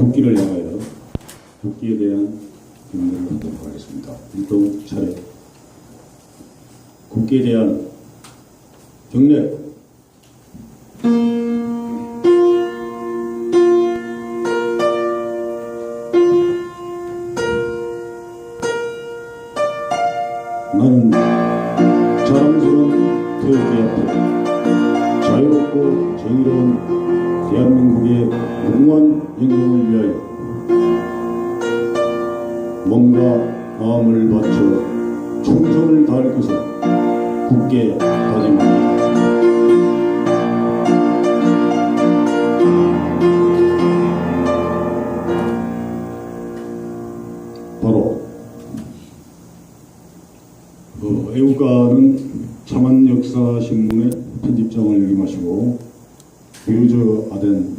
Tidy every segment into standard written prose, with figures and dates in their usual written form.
국기를 향하여 국기에 대한 경례를 하도록 하겠습니다. 일동 차례 국기에 대한 경례. 나는 자랑스러운 태극기 앞에 자유롭고 정의로운 대한민국의 무궁한 영광을 위하여 몸과 마음을 바쳐 충성을 다할 것을 굳게 다짐합니다. 바로 애국가는 참안역사신문의 편집장을 역임하시고 교유저 아덴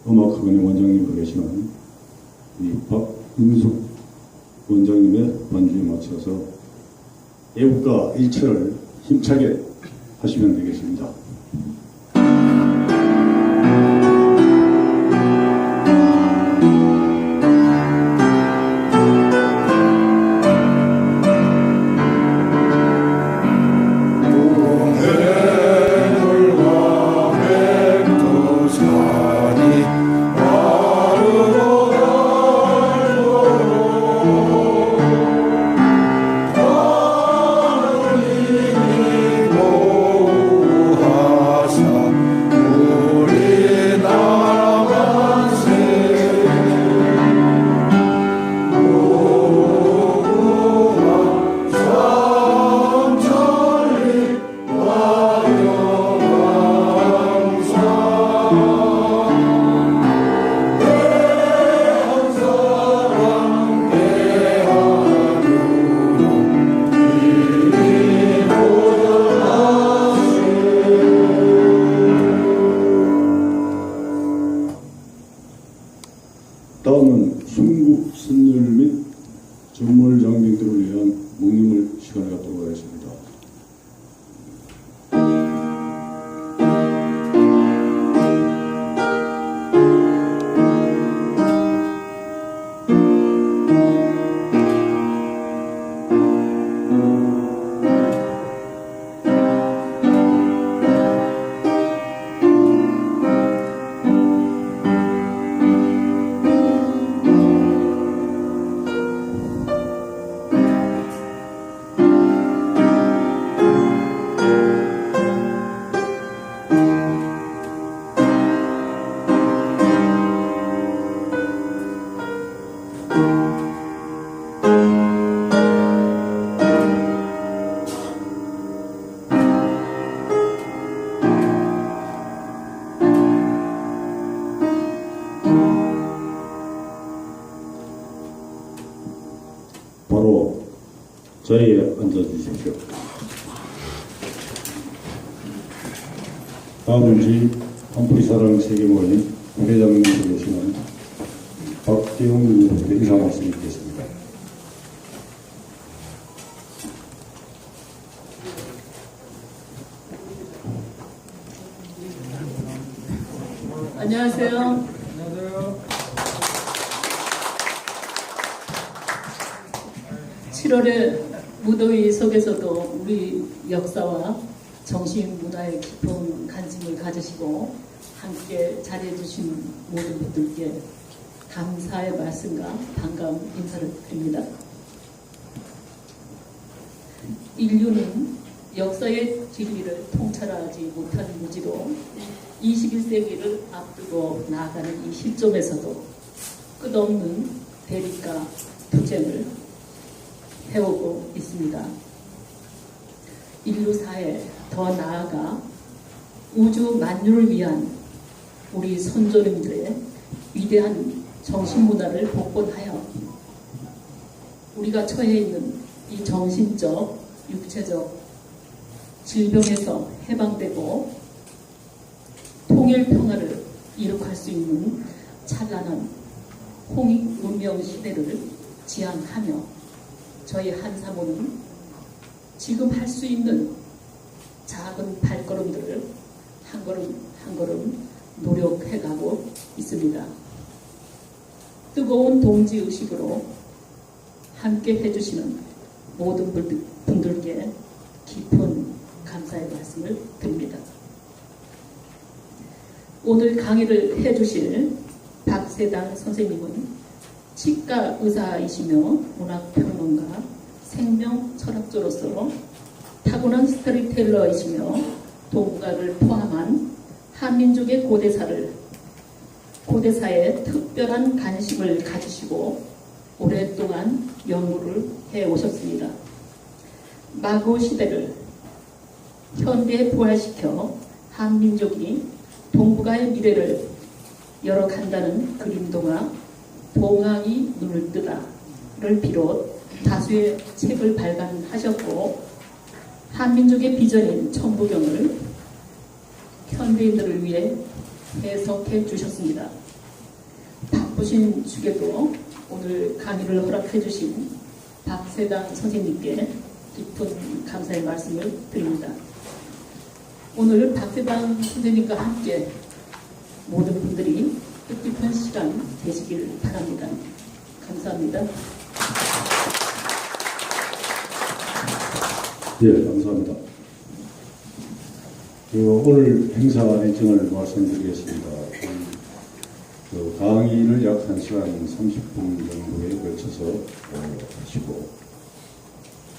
음악학원의 원장님으로 계시는 이 박윤숙 원장님의 반주에 맞춰서 애국가 1차를 힘차게 하시면 되겠습니다. 다음은 순국 선열 및 전몰 장병들을 위한 묵념을 시간에 갖도록 하겠습니다. 바로 자리에 앉아주십시오. 다음은 한풀이사랑 세계모임 부회장님으로 계시는 박대웅 의원님께 인사 말씀드리겠습니다. 안녕하세요. 7월의 무더위 속에서도 우리 역사와 정신 문화에 깊은 관심을 가지시고 함께 자리해 주신 모든 분들께 감사의 말씀과 반가운 인사를 드립니다. 인류는 역사의 진리를 통찰하지 못한 무지로 21세기를 앞두고 나아가는 이 시점에서도 끝없는 대립과 투쟁을 해오고 있습니다. 인류사에 더 나아가 우주 만유를 위한 우리 선조님들의 위대한 정신문화를 복원하여 우리가 처해 있는 이 정신적, 육체적 질병에서 해방되고 통일 평화를 이룩할 수 있는 찬란한 홍익 문명 시대를 지향하며 저희 한사모는 지금 할 수 있는 작은 발걸음들을 한 걸음 한 걸음 노력해가고 있습니다. 뜨거운 동지의식으로 함께 해주시는 모든 분들께 깊은 감사의 말씀을 드립니다. 오늘 강의를 해주실 박세당 선생님은 치과 의사이시며 문학평론가, 생명철학자로서 타고난 스토리텔러이시며 동가를 포함한 한민족의 고대사에 특별한 관심을 가지시고 오랫동안 연구를 해오셨습니다. 마고 시대를 현대에 부활시켜 한민족이 동북아의 미래를 열어간다는 그림동화 동학이 눈을 뜨다를 비롯 다수의 책을 발간하셨고 한민족의 비전인 천부경을 현대인들을 위해 해석해 주셨습니다. 바쁘신 중에도 오늘 강의를 허락해 주신 박세당 선생님께 깊은 감사의 말씀을 드립니다. 오늘 박세당 선생님과 함께 모든 분들이 뜻깊은 시간 되시길 바랍니다. 감사합니다. 예, 감사합니다. 오늘 행사 일정을 말씀드리겠습니다. 강의를 약 1시간 30분 정도에 걸쳐서 하시고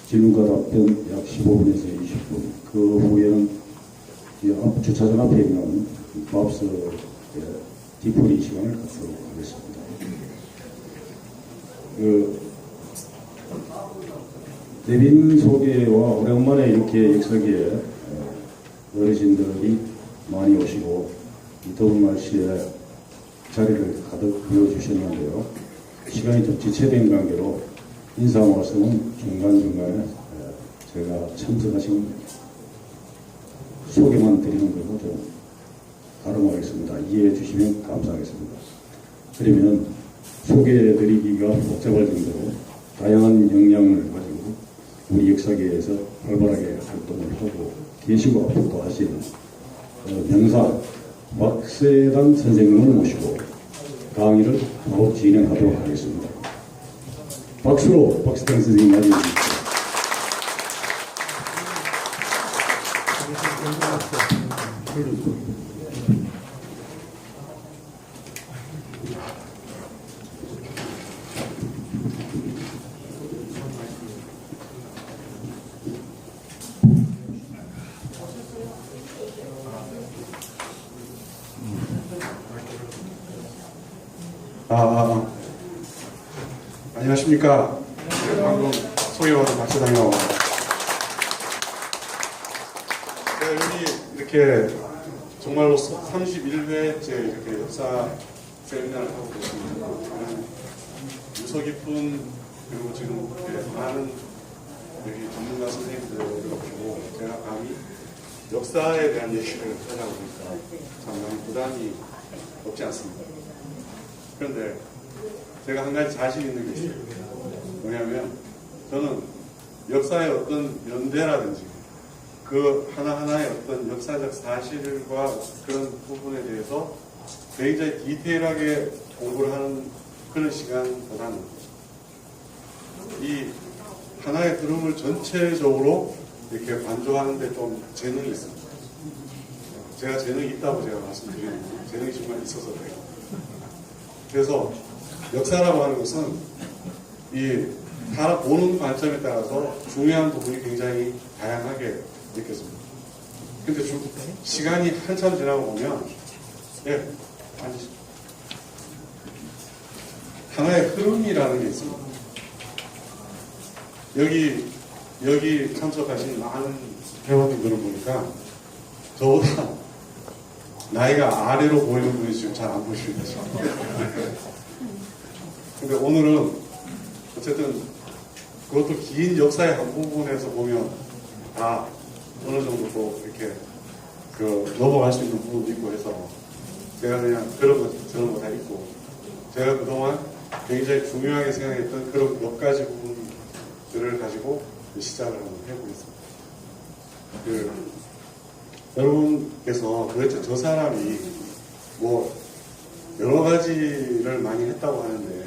질문과 답변 약 15분에서 20분, 그 후에는 앞 주차장 앞에 있는 밥스 뒤풀이 시간을 갖도록 하겠습니다. 내빈 소개와 오랜만에 이렇게 역사기에 어르신들이 많이 오시고 이 더운 날씨에 자리를 가득 비워주셨는데요. 시간이 좀 지체된 관계로 인사 말씀은 중간중간에 제가 참석하신 소개만 드리는 걸로 좀 가름하겠습니다. 이해해 주시면 감사하겠습니다. 그러면 소개해드리기가 복잡할 정도로 다양한 역량을 가지고 우리 역사계에서 활발하게 활동을 하고 계시고 앞으로도 하시는 명사 박세당 선생님을 모시고 강의를 바로 진행하도록 하겠습니다. 박수로 박세당 선생님 맞이해주십시오. 안녕하십니까. 방금 소개받은 박세당이라고. 제가 여기 이렇게 정말로 31회째 이렇게 역사 세미나를 하고 있습니다. 유서 깊은 그리고 지금 이렇게 많은 여기 전문가 선생님들을 보고 제가 감히 역사에 대한 얘기를 하다 보니까 상당히 부담이 없지 않습니다. 그런데 제가 한 가지 자신 있는 게 있어요. 뭐냐면 저는 역사의 어떤 연대라든지 그 하나하나의 어떤 역사적 사실과 그런 부분에 대해서 굉장히 디테일하게 공부를 하는 그런 시간보다는 이 하나의 흐름을 전체적으로 이렇게 관조하는 데 좀 재능이 있습니다. 제가 재능이 있다고 제가 말씀드리는 재능이 정말 있어서 그래요. 그래서 역사라고 하는 것은 이 다 보는 관점에 따라서 중요한 부분이 굉장히 다양하게 느껴집니다. 근데 시간이 한참 지나고 보면 앉으시죠. 하나의 흐름이라는 게 있습니다. 여기 참석하신 많은 회원들을 보니까 저보다 나이가 아래로 보이는 분이 지금 잘 안 보이십니다. 근데 오늘은 어쨌든 그것도 긴 역사의 한 부분에서 보면 다 어느 정도 또 이렇게 넘어갈 수 있는 부분도 있고 해서 제가 그냥 그런 거 저런 거 다 있고 제가 그동안 굉장히 중요하게 생각했던 그런 몇 가지 부분들을 가지고 시작을 한번 해보겠습니다. 여러분께서 도대체 저 사람이 뭐 여러 가지를 많이 했다고 하는데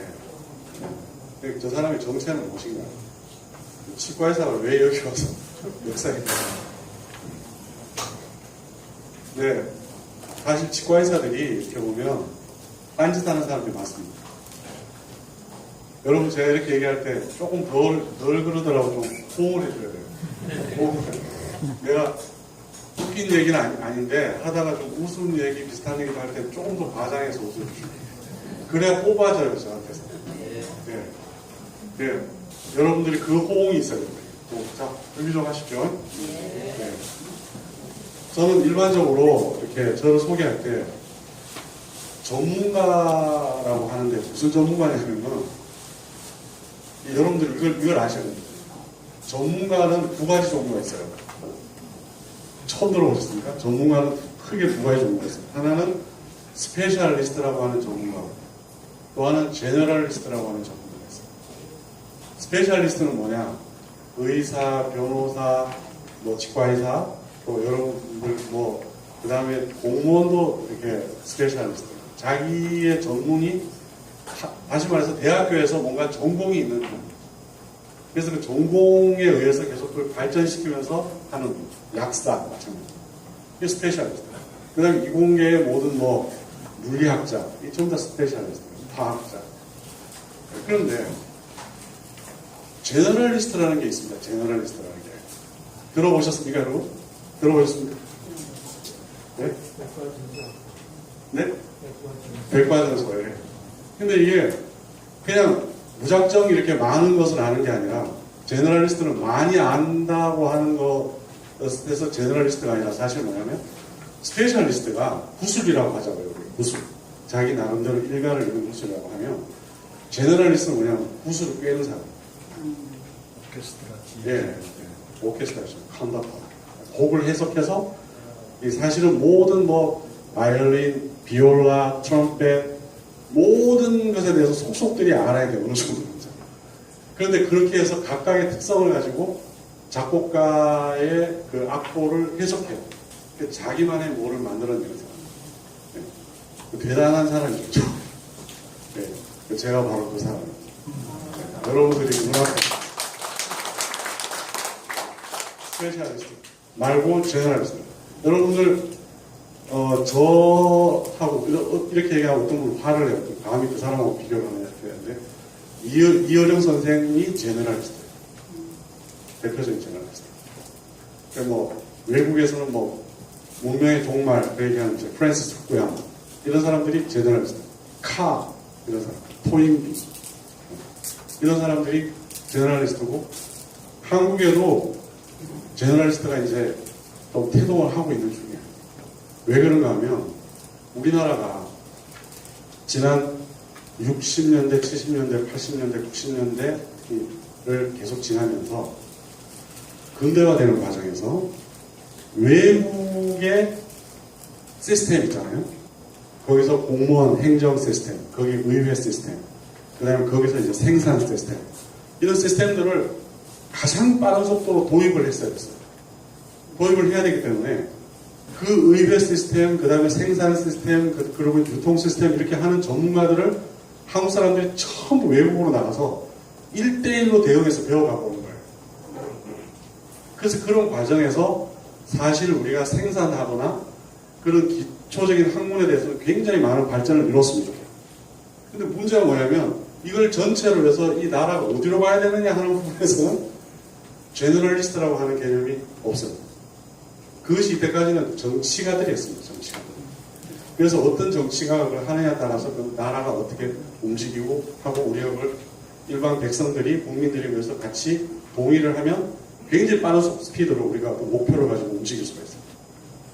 근데 저 사람의 정체는 무엇인가? 치과 의사가 왜 여기 와서 역사했나? 네, 사실 치과 의사들이 이렇게 보면 딴짓하는 사람들이 많습니다. 여러분 제가 이렇게 얘기할 때 조금 덜 그러더라고 좀 호응을 해줘야 돼요. 내가 웃긴 얘기는 아닌데 하다가 좀 웃음 얘기 비슷한 얘기를 할 때 조금 더 과장해서 웃어주시고 그래야 뽑아져요 저한테서. 네. 네. 여러분들이 그 호응이 있어야 돼요. 자, 준비 좀 하십시오. 네. 저는 일반적으로 이렇게 저를 소개할 때 전문가라고 하는데 무슨 전문가냐면 여러분들 이걸 아셔야 됩니다. 전문가는 두 가지 종류가 있어요. 처음 들어보셨습니까? 전문가는 크게 두 가지 종류가 있어요. 하나는 스페셜리스트라고 하는 전문가고 또 하나는 제너럴리스트라고 하는 전문가가 있어요. 스페셜리스트는 뭐냐? 의사, 변호사, 뭐 치과의사, 또 여러분들 그 다음에 공무원도 이렇게 스페셜리스트. 자기의 전문이 다시 말해서 대학교에서 뭔가 전공이 있는 분. 그래서 그 전공에 의해서 계속 그걸 발전시키면서 하는 약사 마찬가지. 이게 스페셜리스트. 그 다음에 이공계의 모든 물리학자, 이 전부 다 스페셜리스트, 과학자. 그런데 제너럴리스트라는 게 있습니다. 제너럴리스트라는 게. 들어보셨습니까, 여러분? 들어보셨습니까? 네? 네? 백과전서에. 근데 이게 그냥 무작정 이렇게 많은 것을 아는 게 아니라 제너럴리스트는 많이 안다고 하는 것에서 제너럴리스트가 아니라 사실 뭐냐면 스페셜리스트가 구술이라고 하자고요. 구술. 자기 나름대로 일가를 이룬 구술이라고 하면 제너럴리스트는 뭐냐면 구술을 꿰는 사람. 오케스트라. 예. 오케스트라죠. 칸다파. 곡을 해석해서 사실은 모든 바이올린, 비올라, 트럼펫 모든 것에 대해서 속속들이 알아야 돼요. 어느 정도인지. 그런데 그렇게 해서 각각의 특성을 가지고 작곡가의 그 악보를 해석해요. 자기만의 뭐를 만들어내는 사람. 네. 대단한 사람이죠. 네. 제가 바로 그 사람입니다. 네. 여러분들이 눈앞에 스페셜리스트 말고 제너럴리스트. 여러분들 저하고 이렇게 얘기하고 어떤 분 화를 내요. 감히 그 사람하고 비교를 하느냐 이렇게 하는데 이어령 선생이 제너럴리스트예요. 대표적인 제너럴리스트. 그러니까 외국에서는 문명의 종말 그 얘기하는 프랜시스 후쿠야마 이런 사람들이 제너럴리스트. 카 이런 사람, 토인비 이런 사람들이 제너럴리스트고 한국에도 제너럴리스트가 이제 좀 태동을 하고 있는 중이에요. 왜 그런가 하면 우리나라가 지난 60년대, 70년대, 80년대, 90년대를 계속 지나면서 근대화되는 과정에서 외국의 시스템 있잖아요. 거기서 공무원 행정 시스템, 거기 의회 시스템, 그 다음에 거기서 이제 생산 시스템 이런 시스템들을 가장 빠른 속도로 도입을 했어야 됐어요. 도입을 해야 되기 때문에 그 의회 시스템, 그 다음에 생산 시스템, 그리고 유통 시스템 이렇게 하는 전문가들을 한국 사람들이 전부 외국으로 나가서 1대1로 대응해서 배워가고 오는 거예요. 그래서 그런 과정에서 사실 우리가 생산하거나 그런 기초적인 학문에 대해서는 굉장히 많은 발전을 이뤘습니다. 근데 문제가 뭐냐면 이걸 전체로 해서 이 나라가 어디로 가야 되느냐 하는 부분에서는 제너럴리스트라고 하는 개념이 없어요. 그것이 이때까지는 정치가들이 했습니다. 정치가들. 그래서 어떤 정치가를 하느냐에 따라서 그 나라가 어떻게 움직이고 하고 우리가 그걸 일반 백성들이 국민들이 그래서 같이 동의를 하면 굉장히 빠른 스피드로 우리가 그 목표를 가지고 움직일 수가 있어요.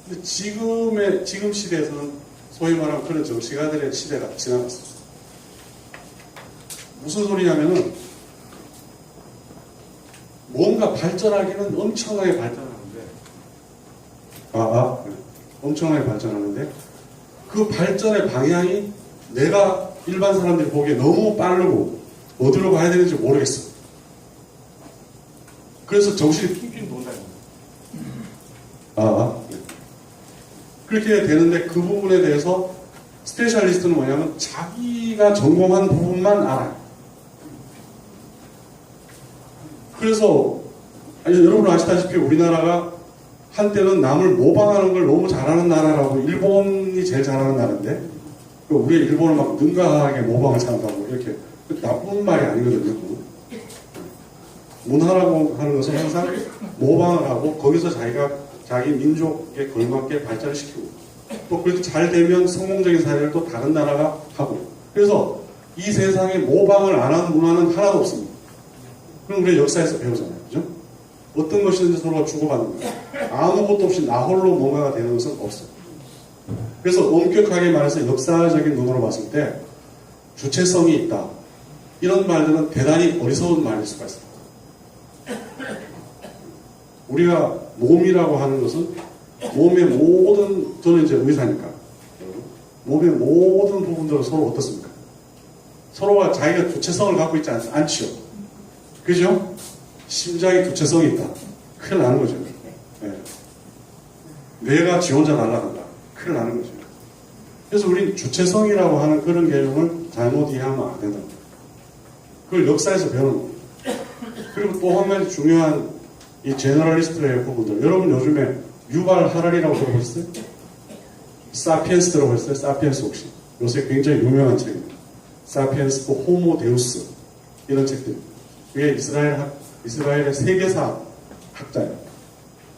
근데 지금 시대에서는 소위 말하는 그런 정치가들의 시대가 지나갔어요. 무슨 소리냐면은 뭔가 발전하기는 엄청나게 발전하는데 엄청나게 발전하는데 그 발전의 방향이 내가 일반 사람들이 보기에 너무 빠르고 어디로 가야 되는지 모르겠어. 그래서 정신이 핑핑 돈다는 거예요. 그렇게 되는데 그 부분에 대해서 스페셜리스트는 뭐냐면 자기가 전공한 부분만 알아요. 그래서 여러분 아시다시피 우리나라가 한때는 남을 모방하는 걸 너무 잘하는 나라라고, 일본이 제일 잘하는 나라인데 우리 일본을 막 능가하게 모방을 잘한다고, 이렇게 나쁜 말이 아니거든요. 문화라고 하는 것은 항상 모방을 하고 거기서 자기 민족에 걸맞게 발전을 시키고, 또 그렇게 잘 되면 성공적인 사례를 또 다른 나라가 하고, 그래서 이 세상에 모방을 안 하는 문화는 하나도 없습니다. 그럼 우리가 역사에서 배우잖아요. 그죠? 어떤 것이든지 서로가 주고받는 거예요. 아무것도 없이 나 홀로 뭔가가 되는 것은 없어요. 그래서 엄격하게 말해서 역사적인 눈으로 봤을 때 주체성이 있다, 이런 말들은 대단히 어리석은 말일 수가 있습니다. 우리가 몸이라고 하는 것은 몸의 모든, 저는 이제 의사니까 몸의 모든 부분들은 서로 어떻습니까? 서로가 자기가 주체성을 갖고 있지 않지요. 그죠? 심장이 주체성이 있다, 큰일 나는 거죠. 네. 뇌가 지 혼자 날아간다, 큰일 나는 거죠. 그래서 우린 주체성이라고 하는 그런 개념을 잘못 이해하면 안 된다. 그걸 역사에서 배우는 겁니다. 그리고 또 한 가지 중요한 이 제너럴리스트의 부분들, 여러분 요즘에 유발 하랄이라고 들어보셨어요? 사피엔스 들어보셨어요? 사피엔스 혹시? 요새 굉장히 유명한 책입니다. 사피엔스, 호모 데우스, 이런 책들. 그게 이스라엘의 세계사 학자예요.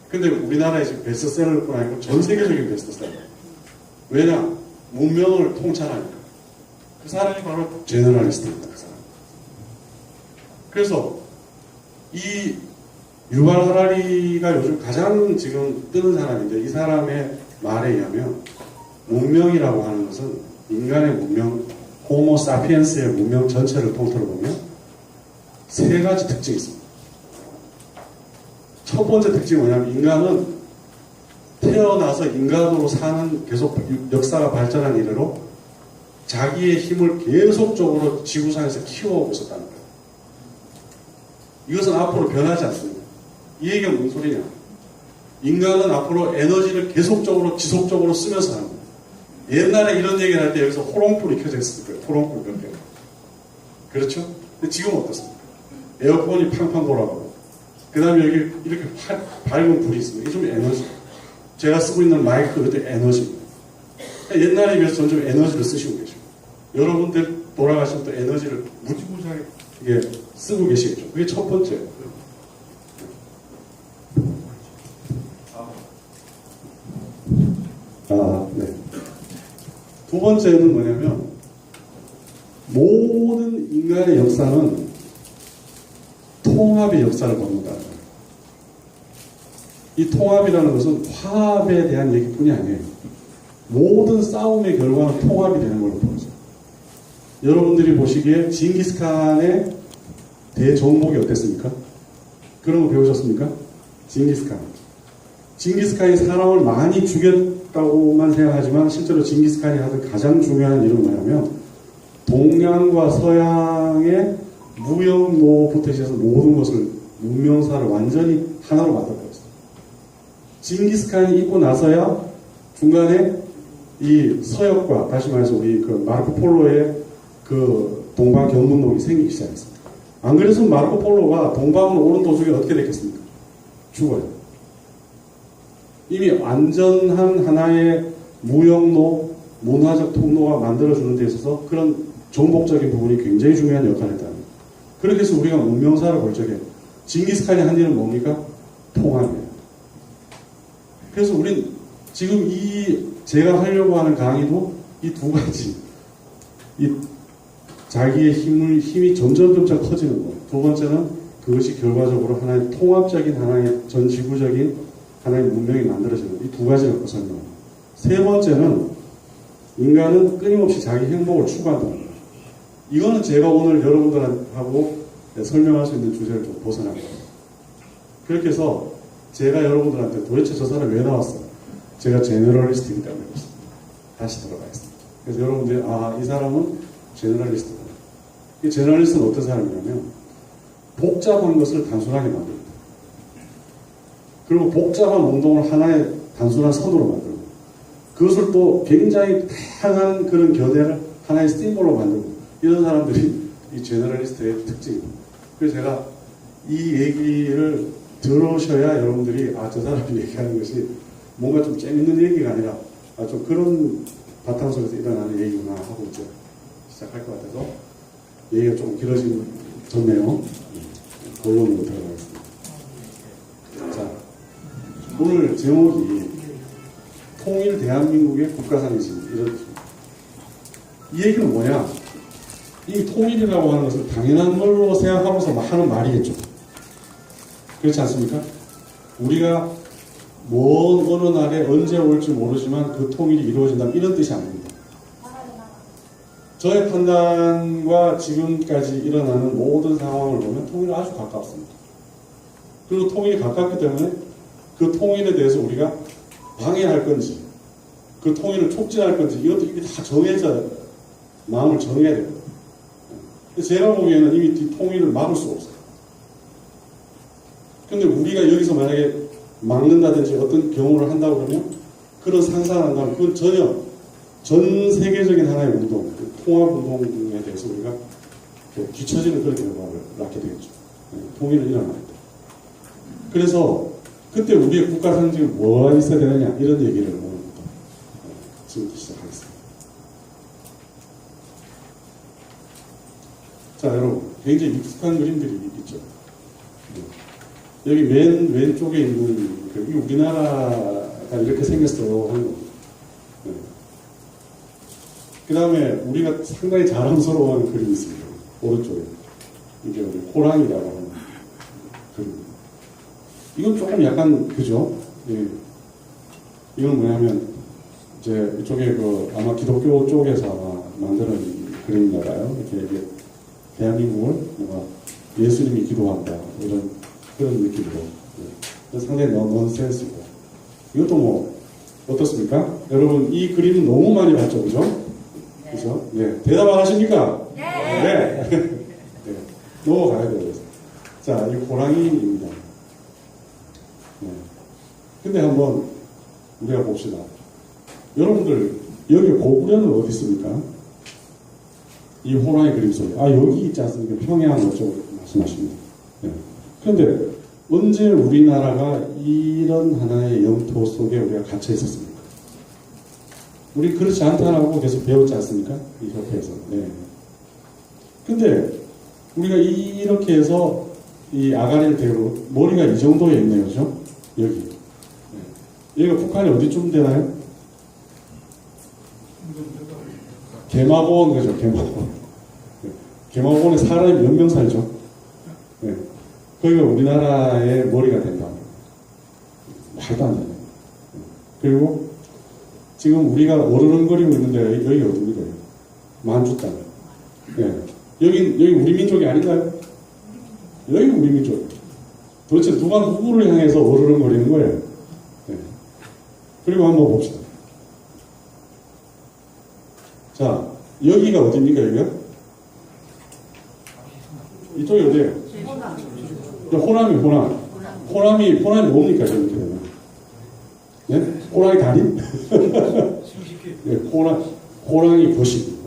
근데 우리나라에 지금 베스트셀러뿐 아니고 전 세계적인 베스트셀러. 왜냐? 문명을 통찰하니까. 그 사람이 바로 제너럴리스트입니다. 그 사람. 그래서 이 유발 하라리가 요즘 가장 지금 뜨는 사람인데, 이 사람의 말에 의하면 문명이라고 하는 것은 인간의 문명, 호모 사피엔스의 문명 전체를 통틀어 보면 세 가지 특징이 있습니다. 첫 번째 특징이 뭐냐면, 인간은 태어나서 인간으로 사는, 계속 역사가 발전한 이래로 자기의 힘을 계속적으로 지구상에서 키워오고 있었다는 거예요. 이것은 앞으로 변하지 않습니다. 이 얘기가 무슨 소리냐? 인간은 앞으로 에너지를 계속적으로 지속적으로 쓰면서 하는 거예요. 옛날에 이런 얘기를 할 때 여기서 호롱불이 켜져 있을 거예요. 호롱불 몇 개. 그렇죠? 근데 지금 어떻습니까? 에어컨이 팡팡 돌아가고, 그 다음에 여기 이렇게 밝은 불이 있습니다. 이게 좀 에너지. 제가 쓰고 있는 마이크, 그것도 에너지입니다. 옛날에 비해서 점점 에너지를 쓰시고 계시고, 여러분들 돌아가시면 또 에너지를 무지무지하게 이게 쓰고 계시겠죠. 그게 첫 번째예요. 네. 두 번째는 뭐냐면, 모든 인간의 역사는 통합의 역사를 걷는다. 이 통합이라는 것은 화합에 대한 얘기뿐이 아니에요. 모든 싸움의 결과는 통합이 되는 걸로 보여져요. 여러분들이 보시기에 징기스칸의 대정복이 어땠습니까? 그런 거 배우셨습니까? 징기스칸이 사람을 많이 죽였다고만 생각하지만, 실제로 징기스칸이 하던 가장 중요한 일은 뭐냐면, 동양과 서양의 무역로부터 시작해서 모든 것을, 문명사를 완전히 하나로 만들어버렸어요. 징기스칸이 있고 나서야 중간에 이 서역과, 다시 말해서 우리 그 마르코 폴로의 그 동방 견문록이 생기기 시작했습니다. 안 그랬으면 마르코 폴로가 동방으로 오는 도중에 어떻게 됐겠습니까? 죽어요. 이미 완전한 하나의 무역로, 문화적 통로가 만들어주는 데 있어서 그런 정복적인 부분이 굉장히 중요한 역할을 했다는 거예요. 그렇게 해서 우리가 문명사를 볼 적에 징기스칸이 한 일은 뭡니까? 통합이에요. 그래서 우린 지금 제가 하려고 하는 강의도 이 두 가지, 이 자기의 힘이 점점 커지는 거예요. 두 번째는 그것이 결과적으로 하나의 통합적인, 하나의 전 지구적인 하나의 문명이 만들어지는, 이 두 가지를 갖고 설명합니다. 세 번째는 인간은 끊임없이 자기 행복을 추구한다는 거예요. 이거는 제가 오늘 여러분들하고 설명할 수 있는 주제를 좀 벗어납니다. 그렇게 해서 제가 여러분들한테 도대체 저 사람이 왜 나왔어요? 제가 제너럴리스트이기 때문에 그렇습니다. 다시 들어가겠습니다. 그래서 여러분들이, 이 사람은 제너럴리스트다. 이 제너럴리스트는 어떤 사람이냐면, 복잡한 것을 단순하게 만듭니다. 그리고 복잡한 운동을 하나의 단순한 선으로 만들고, 그것을 또 굉장히 다양한 그런 견해를 하나의 심볼로 만들고 이런 사람들이 이 제너럴리스트의 특징입니다. 그래서 제가 이 얘기를 들으셔야 여러분들이 저 사람이 얘기하는 것이 뭔가 좀 재밌는 얘기가 아니라 좀 그런 바탕 속에서 일어나는 얘기구나 하고 이제 시작할 것 같아서 얘기가 좀 길어졌네요. 본론으로 들어가겠습니다. 자, 오늘 제목이 통일 대한민국의 국가상이신 이런 뜻입니다. 이 얘기는 뭐냐? 이 통일이라고 하는 것은 당연한 걸로 생각하면서 하는 말이겠죠. 그렇지 않습니까? 우리가 먼 어느 날에 언제 올지 모르지만 그 통일이 이루어진다면 이런 뜻이 아닙니다. 저의 판단과 지금까지 일어나는 모든 상황을 보면 통일은 아주 가깝습니다. 그리고 통일이 가깝기 때문에 그 통일에 대해서 우리가 방해할 건지 그 통일을 촉진할 건지 이것도 이게 다 정해져 마음을 정해야 됩니다. 제가 보기에는 이미 이 통일을 막을 수가 없어요. 근데 우리가 여기서 만약에 막는다든지 어떤 경우를 한다고 그러면 그런 상상을 한다면 그건 전혀 전 세계적인 하나의 운동, 통합운동에 대해서 우리가 뒤처지는 그런 결과를 낳게 되겠죠. 통일은 일어나야 돼. 그래서 그때 우리의 국가 상징이 뭐가 있어야 되느냐 이런 얘기를 오늘부터 지금부터 시작하겠습니다. 자, 여러분 굉장히 익숙한 그림들이 있죠. 여기 맨 왼쪽에 있는 이 우리나라가 이렇게 생겼어 하는 겁니다. 그 다음에 우리가 상당히 자랑스러워하는 그림이 있습니다. 오른쪽에 이게 우리 호랑이라고 하는 그림입니다. 이건 조금 약간 그죠? 예. 이건 뭐냐면 이제 이쪽에 아마 기독교 쪽에서 아마 만드는 그림인가 봐요. 이렇게 대한민국을 뭔가 예수님이 기도한다 이런 그런 느낌으로 상당히 넌센스고 이것도 뭐 어떻습니까? 여러분 이 그림은 너무 많이 봤죠, 그죠? 네. 그죠? 네. 대답 안 하십니까? 네. 네. 네. 넘어가야 돼요. 자, 이 호랑이입니다. 네. 근데 한번 우리가 봅시다. 여러분들 여기 고구려는 어디 있습니까? 이 호랑이 그림 속에 여기 있지 않습니까? 평양 어쩌고 말씀하십니다. 네. 그런데 언제 우리나라가 이런 하나의 영토 속에 우리가 갇혀 있었습니까? 우리 그렇지 않다라고 계속 배웠지 않습니까? 이 협회에서. 네. 근데 우리가 이렇게 해서 이 아가리를 대고 머리가 이 정도에 있네요, 그죠? 여기. 네. 여기가 북한이 어디쯤 되나요? 개마고원 그죠? 개마고원. 네. 개마고원에 사람이 몇 명 살죠? 네. 거기가 우리나라의 머리가 된다. 말도 안 되네. 그리고 지금 우리가 어르렁거리고 있는데 여기 어디입니까? 만주 땅. 네. 여기 우리 민족이 아닌가요? 여기 우리 민족. 도대체 누가 누구를 향해서 어르렁거리는 거예요? 네. 그리고 한번 봅시다. 자, 여기가 어디입니까, 여기가? 이쪽이 어디예요? 호랑이 뭡니까, 저렇게 되면? 네? 호랑이 다리? 네, 호랑이 거식.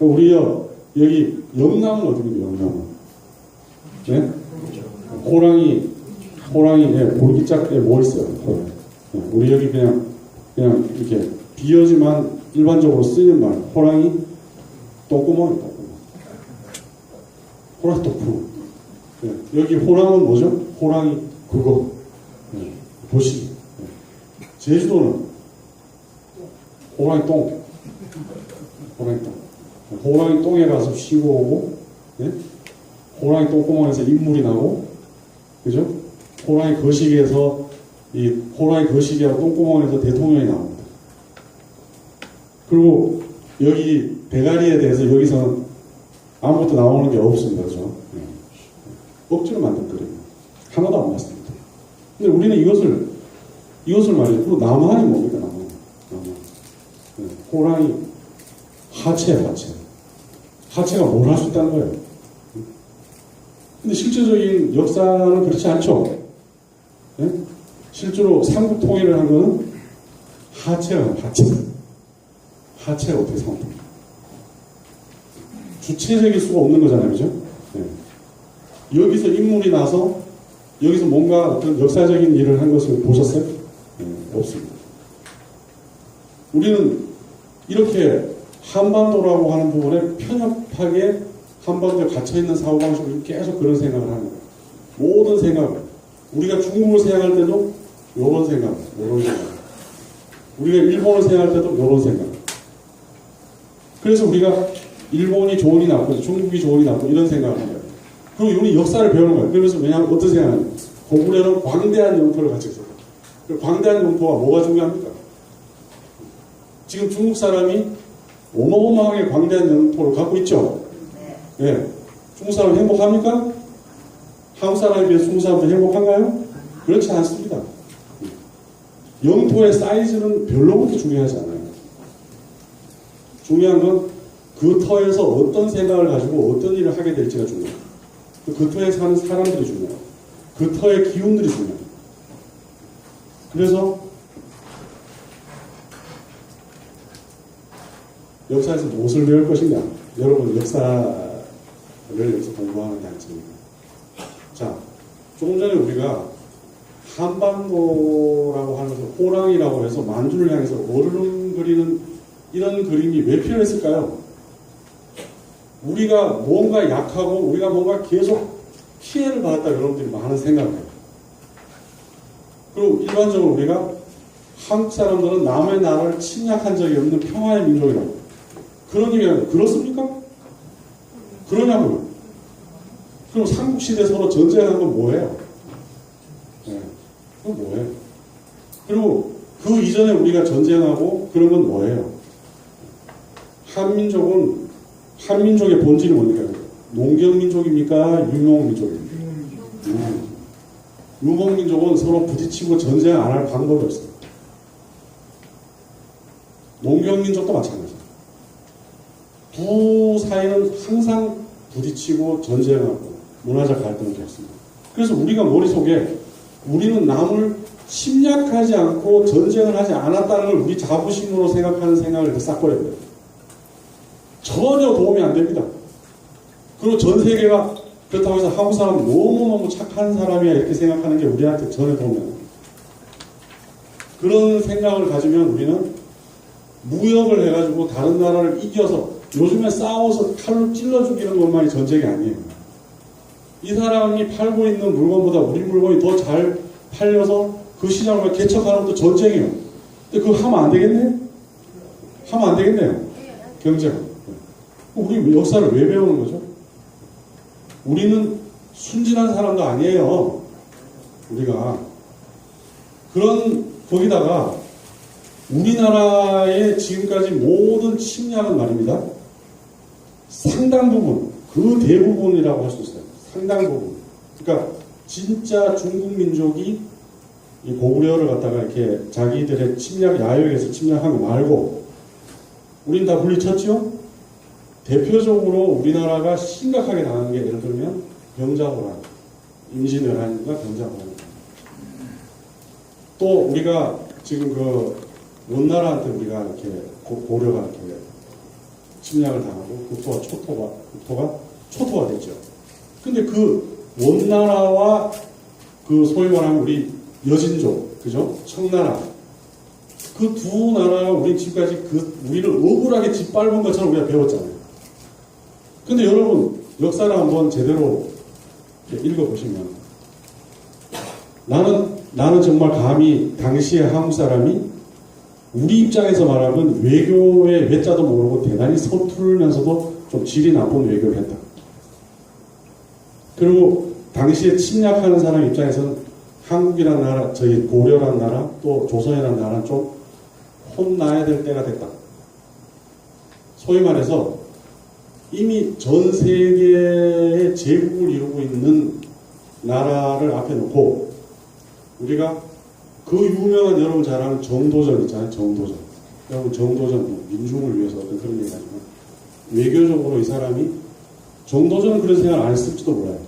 우리 여기 영남은 어디입니까, 영남은? 네? 호랑이, 네, 볼기짝에 뭐 있어요, 호랑이. 네, 우리 여기 그냥 이렇게 비어지만 일반적으로 쓰는 말, 호랑이, 똥구멍. 호랑이 똥구멍. 네, 여기 호랑은 뭐죠? 호랑이, 그거. 네, 보시. 네. 제주도는 호랑이 똥. 호랑이 똥에 가서 쉬고 오고, 네? 호랑이 똥구멍에서 인물이 나고, 그죠? 호랑이 거식에서, 이 호랑이 거식이하고 똥구멍에서 대통령이 나옵니다. 그리고 여기 대가리에 대해서 여기서는 아무것도 나오는 게 없습니다. 그죠? 네. 억지로 만든 그림이에요. 하나도 안 맞습니다. 근데 우리는 이것을 말이죠. 그리고 남한이 뭡니까, 남한. 네. 호랑이, 하체가 뭘 할 수 있다는 거예요. 근데 실제적인 역사는 그렇지 않죠. 네? 실제로 삼국 통일을 한 거는 하체가 어떻게 상품? 주체적일 수가 없는 거잖아요, 그죠? 네. 여기서 인물이 나서 여기서 뭔가 어떤 역사적인 일을 한 것을 보셨어요? 네, 없습니다. 우리는 이렇게 한반도라고 하는 부분에 편협하게 한반도에 갇혀있는 사고방식으로 계속 그런 생각을 하는 거예요. 모든 생각을. 우리가 중국을 생각할 때도 요런 생각, 요런 생각. 우리가 일본을 생각할 때도 요런 생각. 그래서 우리가 일본이 좋으니 나쁘니, 중국이 좋으니 나쁘니 이런 생각을 하는 거예요. 그리고 우리 역사를 배우는 거예요. 그래서 왜냐하면 어떤 생각을 고구려는 광대한 영토를 가지고 있어요. 그 광대한 영토가 뭐가 중요합니까? 지금 중국 사람이 어마어마하게 광대한 영토를 갖고 있죠. 예. 중국 사람 행복합니까? 한국 사람에 비해 중국 사람도 행복한가요? 그렇지 않습니다. 영토의 사이즈는 별로 그렇게 중요하지 않아요. 중요한 건 그 터에서 어떤 생각을 가지고 어떤 일을 하게 될지가 중요해요. 그 터에 사는 사람들이 중요해요. 그 터의 기운들이 중요해요. 그래서 역사에서 무엇을 배울 것이냐? 여러분 역사를 여기서 공부하는 게 아니십니까? 자, 조금 전에 우리가 한반도라고 하면서 호랑이라고 해서 만주를 향해서 어르렁거리는 이런 그림이 왜 필요했을까요? 우리가 뭔가 약하고 우리가 뭔가 계속 피해를 받았다 여러분들이 많은 생각을 해요. 그리고 일반적으로 우리가 한국 사람들은 남의 나라를 침략한 적이 없는 평화의 민족이라고. 그런 얘기가 그렇습니까? 그러냐고요. 그럼 삼국시대 서로 전쟁한 건 뭐예요? 네, 그건 뭐예요? 그리고 그 이전에 우리가 전쟁하고 그런 건 뭐예요? 한민족의 본질이 뭡니까? 농경민족입니까? 유목민족입니까? 유목민족은 서로 부딪히고 전쟁 안 할 방법이 없어요. 농경민족도 마찬가지예요. 두 사이는 항상 부딪히고 전쟁하고 문화적 갈등을 겪습니다. 그래서 우리가 머릿속에 우리는 남을 침략하지 않고 전쟁을 하지 않았다는 걸 우리 자부심으로 생각하는 생각을 싹 버려야 돼요. 전혀 도움이 안 됩니다. 그리고 전 세계가 그렇다고 해서 한국 사람 너무너무 착한 사람이야 이렇게 생각하는 게 우리한테 전혀 도움이 안 돼요. 그런 생각을 가지면 우리는 무역을 해가지고 다른 나라를 이겨서 요즘에 싸워서 칼로 찔러 죽이는 것만이 전쟁이 아니에요. 이 사람이 팔고 있는 물건보다 우리 물건이 더 잘 팔려서 그 시장을 개척하는 것도 전쟁이에요. 근데 그거 하면 안 되겠네? 하면 안 되겠네요. 경제가. 우리 역사를 왜 배우는 거죠? 우리는 순진한 사람도 아니에요. 우리가. 거기다가 우리나라의 지금까지 모든 침략은 말입니다. 상당 부분, 그 대부분이라고 할 수 있어요. 상당 부분. 그러니까 진짜 중국 민족이 이 고구려를 갖다가 이렇게 자기들의 침략, 야욕에서 침략한 거 말고 우린 다 물리쳤지요? 대표적으로 우리나라가 심각하게 당한 게 예를 들면 병자호란, 임진왜란과 병자호란. 또 우리가 지금 그 원나라한테 우리가 이렇게 고려가 이렇게 침략을 당하고 국토가 초토화됐죠. 근데 그 원나라와 그 소위 말하는 우리 여진족, 그죠? 청나라. 그 두 나라가 우리 지금까지 우리를 억울하게 짓밟은 것처럼 우리가 배웠잖아요. 근데 여러분, 역사를 한번 제대로 읽어보시면, 나는 정말 감히 당시의 한국 사람이 우리 입장에서 말하면 외교의 외자도 모르고 대단히 서투르면서도 좀 질이 나쁜 외교를 했다. 그리고 당시에 침략하는 사람 입장에서는 한국이라는 나라, 저희 고려라는 나라, 또 조선이라는 나라는 좀 혼나야 될 때가 됐다. 소위 말해서 이미 전 세계의 제국을 이루고 있는 나라를 앞에 놓고 우리가 그 유명한 여러분 잘 아는 정도전 있잖아요. 정도전. 여러분 정도전 민중을 위해서 어떤 그런 얘기 하지만 외교적으로 이 사람이 정도전은 그런 생각을 안 했을지도 몰라요.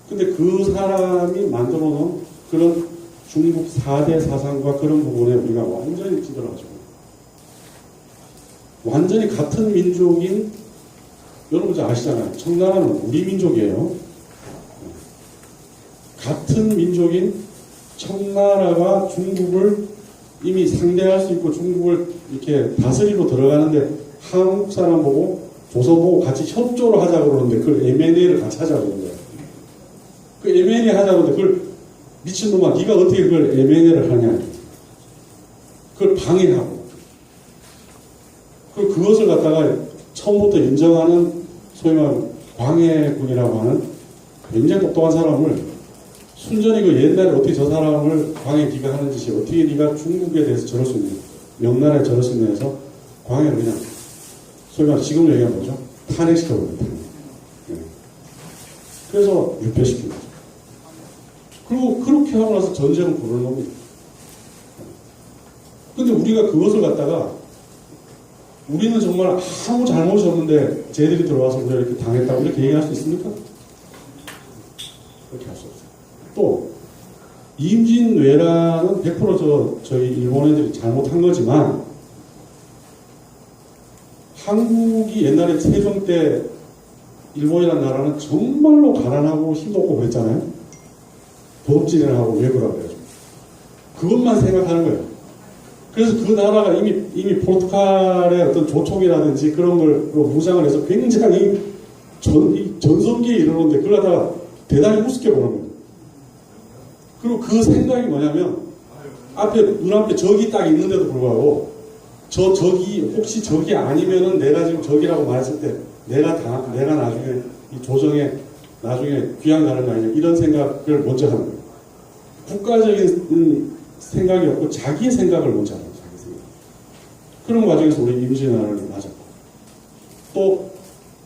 근데 그 사람이 만들어 놓은 그런 중국 4대 사상과 그런 부분에 우리가 완전히 찌들어가지고 완전히 같은 민족인, 여러분 잘 아시잖아요. 청나라는 우리 민족이에요. 같은 민족인 청나라가 중국을 이미 상대할 수 있고 중국을 이렇게 다스리러 들어가는데 한국 사람 보고 조선 보고 같이 협조를 하자고 그러는데 그걸 M&A를 같이 하자고 그러는 거예요. 그 M&A 하자고 하는데 그걸 미친놈아 네가 어떻게 그걸 M&A를 하냐. 그걸 방해하고 그것을 갖다가 처음부터 인정하는 소위 말하는 광해군이라고 하는 굉장히 똑똑한 사람을 순전히 그 옛날에 어떻게 저 사람을 광해기가 하는 짓이 어떻게 네가 중국에 대해서 저럴 수 있냐, 명나라에 저럴 수 있냐 해서 광해를 그냥 소위 말해 지금 얘기하면 뭐죠? 탄핵시켜버려요. 네. 그래서 유폐시킨 거죠. 그리고 그렇게 하고 나서 전쟁을 부르는 겁니다. 근데 우리가 그것을 갖다가 우리는 정말 아무 잘못이 없는데 쟤들이 들어와서 우리가 이렇게 당했다고 이렇게 얘기할 수 있습니까? 그렇게 할 수 없어요. 또 임진왜란은 100% 저희 일본 애들이 잘못한 거지만 한국이 옛날에 세종 때 일본이라는 나라는 정말로 가난하고 힘없고 그랬잖아요. 도둑질을 하고 외구라고 그래가지고 그것만 생각하는 거예요. 그래서 그 나라가 이미 포르투갈의 어떤 조총이라든지 그런 걸 무장을 해서 굉장히 전성기에 이르는데 그걸 갖다가 대단히 우습게 보는 거예요. 그리고 그 생각이 뭐냐면 눈앞에 적이 딱 있는데도 불구하고 적이 혹시 적이 아니면은 내가 지금 적이라고 말했을 때 내가 나중에 이 조정에 나중에 귀양 가는 거 아니냐 이런 생각을 먼저 하는 거예요. 국가적인 생각이 없고 자기의 생각을 먼저 하는 거예요. 자기 생각. 그런 과정에서 우리 임진왜란을 맞았고 또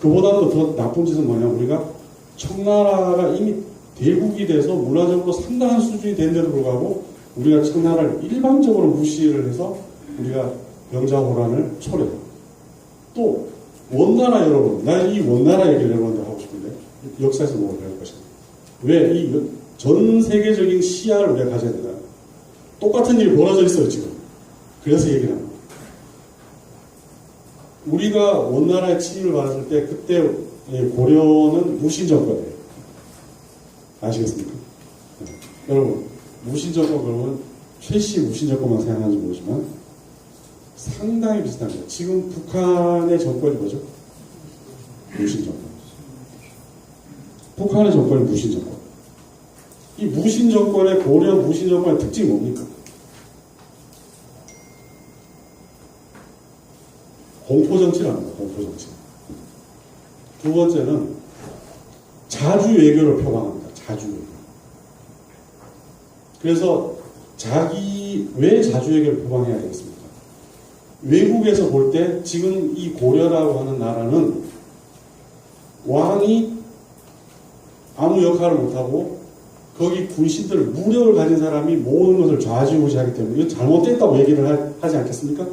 그보다도 더 나쁜 짓은 뭐냐 우리가 청나라가 이미 대국이 돼서 문화적으로 상당한 수준이 된데도 불구하고 우리가 청나라를 일방적으로 무시를 해서 우리가 병자호란을 초래해요. 또 원나라 여러분, 나 이 원나라 얘기를 여러분한테 하고 싶은데 역사에서 뭐 배울 것입니다. 왜 이 전 세계적인 시야를 우리가 가져야 되나? 똑같은 일이 벌어져 있어요 지금. 그래서 얘기를 합니다. 우리가 원나라의 침입을 받았을 때 그때 고려는 무신정권이에요. 아시겠습니까? 네. 여러분 무신정권 그러면 최씨 무신정권만 생각하는지 모르지만 상당히 비슷합니다. 지금 북한의 정권이 뭐죠? 무신정권. 북한의 정권이 무신정권. 이 무신정권의 고려 무신정권의 특징이 뭡니까? 공포정치를 합니다. 공포정치. 두 번째는 자주 외교를 표방합니다. 자주 외교. 그래서 왜 자주 외교를 표방해야 되겠습니까? 외국에서 볼 때 지금 이 고려라고 하는 나라는 왕이 아무 역할을 못하고 거기 군신들 무력을 가진 사람이 모든 것을 좌지우지하기 때문에 이건 잘못됐다고 얘기를 하지 않겠습니까?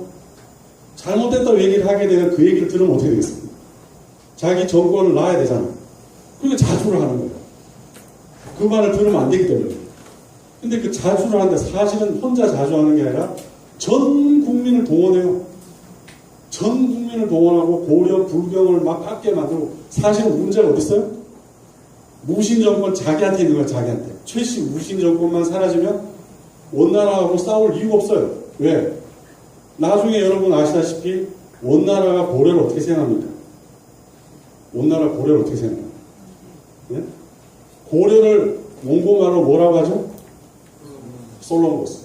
잘못됐다고 얘기를 하게 되면 그 얘기를 들으면 어떻게 되겠습니까? 자기 정권을 놔야 되잖아. 그러니까 자주를 하는 거예요. 그 말을 들으면 안 되기 때문에. 근데 그 자주를 하는데 사실은 혼자 자주하는 게 아니라 전 국민을 동원해요. 전 국민을 동원하고 고려 불경을 막 깎게 만들고 사실은 문제가 어디 있어요? 무신정권 자기한테 있는 거야. 자기한테. 최씨 무신정권만 사라지면 원나라하고 싸울 이유가 없어요. 왜? 나중에 여러분 아시다시피 원나라가 고려를 어떻게 생각합니까? 원나라 고려를 어떻게 생각합니까? 네? 고려를 몽고말로 뭐라고 하죠? 솔롱고스.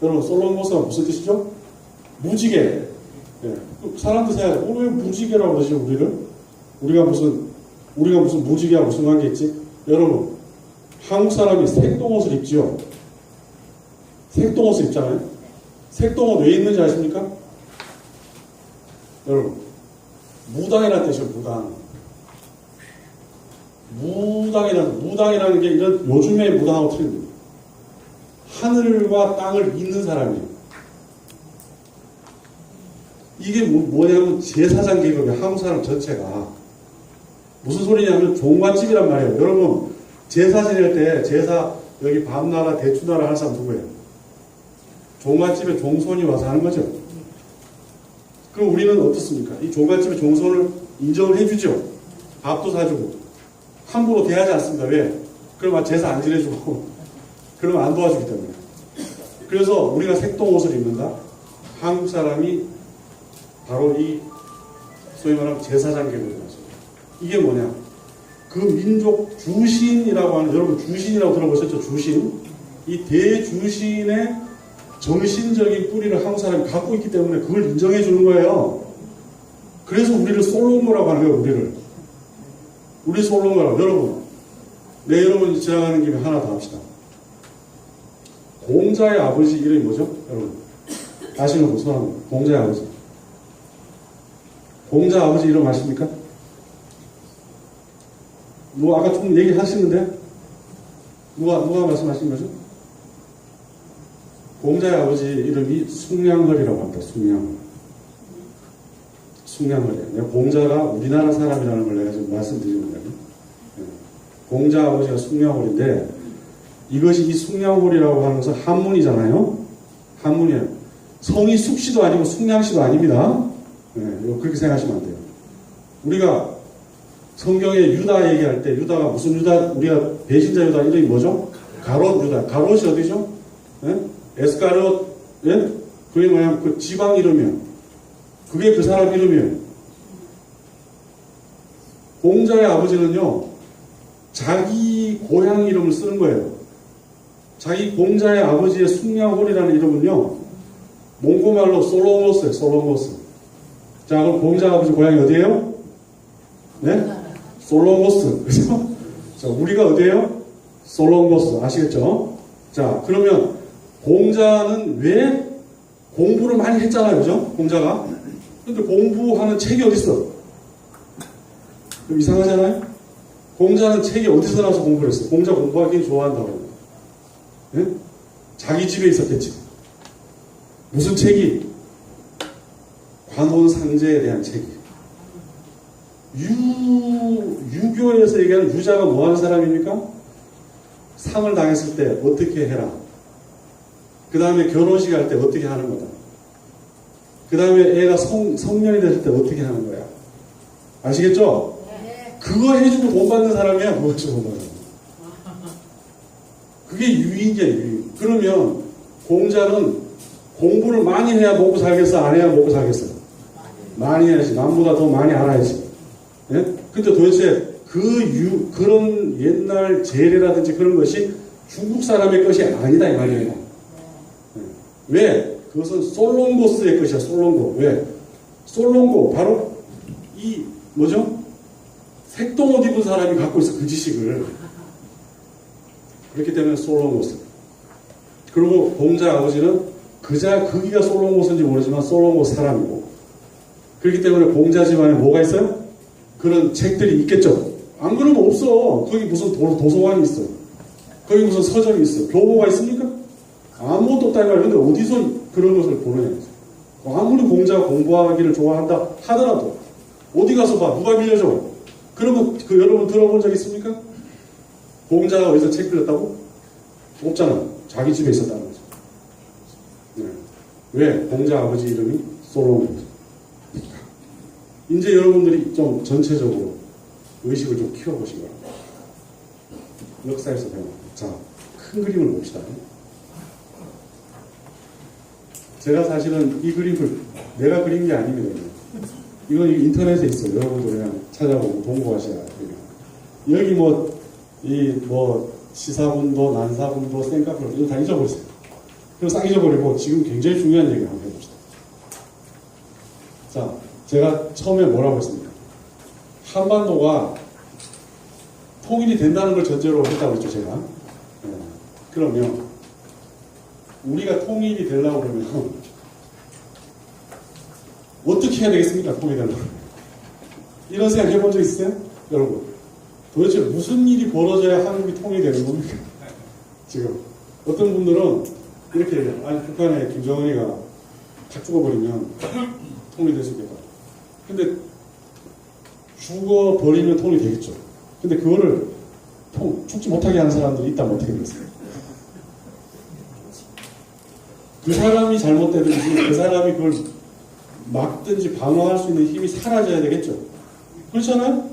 여러분 솔롱고스가 무슨 뜻이죠? 무지개. 네. 사람들 생각해요. 왜 무지개라고 그러지 우리를? 우리가 무슨 무지개하고 무슨 관계 있지? 여러분 한국 사람이 색동옷을 입지요. 색동옷을 입잖아요. 색동옷 왜 입는지 아십니까? 여러분 무당이라는 뜻이에요. 무당이라는 게 이런 요즘의 무당하고 틀립니다. 하늘과 땅을 잇는 사람이에요. 이게 뭐냐면 제사장 계급의 한국 사람 전체가 무슨 소리냐면 종갓집이란 말이에요. 여러분 제사 지낼 때 제사 여기 밤나라 대추나라 할 사람 누구예요? 종갓집에 종손이 와서 하는 거죠. 그럼 우리는 어떻습니까? 이 종갓집의 종손을 인정을 해주죠. 밥도 사주고. 함부로 대하지 않습니다. 왜? 그러면 제사 안 지내주고. 그러면 안 도와주기 때문에. 그래서 우리가 색동옷을 입는다? 한국 사람이 바로 이 소위 말하면 제사장계거든요. 이게 뭐냐? 그 민족 주신이라고 하는, 여러분 주신이라고 들어보셨죠? 주신. 이 대주신의 정신적인 뿌리를 한국 사람이 갖고 있기 때문에 그걸 인정해 주는 거예요. 그래서 우리를 솔로몬이라고 하는 거예요. 우리 솔로몬이라고. 여러분, 네, 여러분 지나가는 김에 하나 더 합시다. 공자의 아버지 이름이 뭐죠? 여러분 아시는 분 손 한번. 공자의 아버지. 공자 아버지 이름 아십니까? 뭐 아까 좀 얘기하시는데 누가 말씀하신 거죠? 공자의 아버지 이름이 숭양허리라고 합니다. 숭양허리. 내가 공자가 우리나라 사람이라는 걸 내가 지금 말씀드리는 거예요. 공자 아버지가 숭양허리인데 이것이 이 숭양홀이라고 하는 것은 한문이잖아요. 한문이에요. 성이 숙시도 아니고 숭양시도 아닙니다. 네, 그렇게 생각하시면 안 돼요. 우리가 성경에 유다 얘기할 때 유다가 무슨 유다? 우리가 배신자 유다 이름이 뭐죠? 가롯 유다. 가롯이 어디죠? 네? 에스카롯. 네? 그게 뭐냐면 그 지방 이름이에요. 그게 그 사람 이름이에요. 공자의 아버지는요, 자기 고향 이름을 쓰는 거예요. 자기 공자의 아버지의 숭양홀이라는 이름은요, 몽고말로 솔롱고스예요. 솔롱고스. 자, 그럼 공자 아버지 고향이 어디예요? 네? 솔롱고스. 그죠? 자, 우리가 어디예요? 솔롱고스. 아시겠죠? 자, 그러면 공자는 왜 공부를 많이 했잖아요. 그죠? 공자가. 근데 공부하는 책이 어디 있어? 좀 이상하잖아요? 공자는 책이 어디서 나와서 공부를 했어요? 공자 공부하기 좋아한다고. 네? 자기 집에 있었겠지. 무슨 책이? 관혼상제에 대한 책이. 유교에서 얘기하는 유자가 뭐 하는 사람입니까? 상을 당했을 때 어떻게 해라. 그 다음에 결혼식 할 때 어떻게 하는 거다. 그 다음에 애가 성년이 됐을 때 어떻게 하는 거야. 아시겠죠? 그거 해주고 돈 받는 사람이야. 그거 해주고 돈 받는 사람. 그게 유익이야, 유익. 그러면 공자는 공부를 많이 해야 먹고 살겠어? 안 해야 먹고 살겠어? 많이 해야지. 남보다 더 많이 알아야지. 예? 근데 도대체 그런 옛날 재래라든지 그런 것이 중국 사람의 것이 아니다, 이 말이에요. 예. 왜? 그것은 솔롱고스의 것이야, 솔롱고. 왜? 솔롱고. 바로 이, 뭐죠? 색동옷 입은 사람이 갖고 있어, 그 지식을. 그렇기 때문에 솔롱고스. 그리고 공자 아버지는 그기가 솔롱고스인지 모르지만 솔롱고스 사람이고. 그렇기 때문에 공자 집안에 뭐가 있어요? 그런 책들이 있겠죠. 안 그러면 없어. 거기 무슨 도서관이 있어. 거기 무슨 서점이 있어. 교보가 있습니까? 아무것도 없다 이 말이야. 근데 어디서 그런 것을 보느냐. 아무리 공자가 공부하기를 좋아한다 하더라도 어디 가서 봐. 누가 빌려줘. 그러면 여러분 들어본 적 있습니까? 공자가 어디서 책 빌렸다고? 없잖아. 자기 집에 있었다는 거죠. 네. 왜? 공자 아버지 이름이 솔로몬이죠. 이제 여러분들이 좀 전체적으로 의식을 좀 키워보신 거예요. 역사에서 배워. 자, 큰 그림을 봅시다. 제가 사실은 이 그림을 내가 그린 게 아닙니다. 이건 인터넷에 있어요. 여러분들 그냥 찾아보고 공부하셔야 돼요. 여기 시사분도, 난사분도, 쌩카풀 이거 다 잊어버리세요. 그럼 싹 잊어버리고 지금 굉장히 중요한 얘기를 한번 해봅시다. 자, 제가 처음에 뭐라고 했습니까? 한반도가 통일이 된다는 걸 전제로 했다고 했죠, 제가. 네. 그러면 우리가 통일이 되려고 그러면 어떻게 해야 되겠습니까? 통일되려고. 이런 생각 해본 적 있어요? 여러분. 도대체 무슨 일이 벌어져야 한국이 통일되는 겁니까? 지금. 어떤 분들은 이렇게 얘기해요. 아니, 북한에 김정은이가 탁 죽어버리면 통일될 수 있겠다. 근데 죽어버리면 통일이 되겠죠. 근데 그거를 죽지 못하게 하는 사람들이 있다면 어떻게 되겠어요? 그 사람이 잘못되든지 그 사람이 그걸 막든지 방어할 수 있는 힘이 사라져야 되겠죠. 그렇잖아요?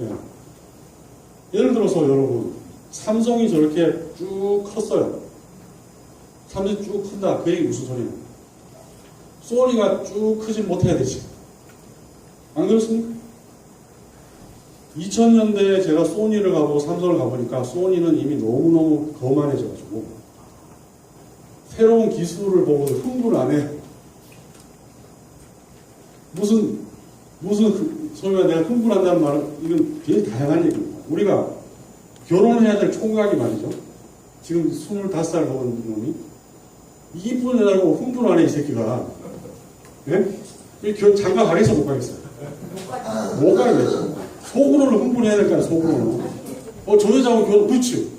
예. 예를 들어서 여러분, 삼성이 저렇게 쭉 컸어요. 삼성이 쭉 큰다. 그 얘기 무슨 소리예요? 소니가 쭉 크진 못해야 되지. 안 그렇습니까? 2000년대에 제가 소니를 가보고 삼성을 가보니까 소니는 이미 너무너무 거만해져가지고 새로운 기술을 보고도 흥분을 안 해요. 무슨 소리가 내가 흥분한다는 말은 이건 굉장히 다양한 얘기입니다. 우리가 결혼해야 될 총각이 말이죠. 지금 25살 먹은 놈이 이쁜 애라고 흥분 안 해, 이 새끼가. 예? 장가 가겠어, 못 가겠어요? 못 가겠어. 속으로는 흥분해야 될 거 아니야, 속으로는. 저 여자하고 결혼, 그렇지.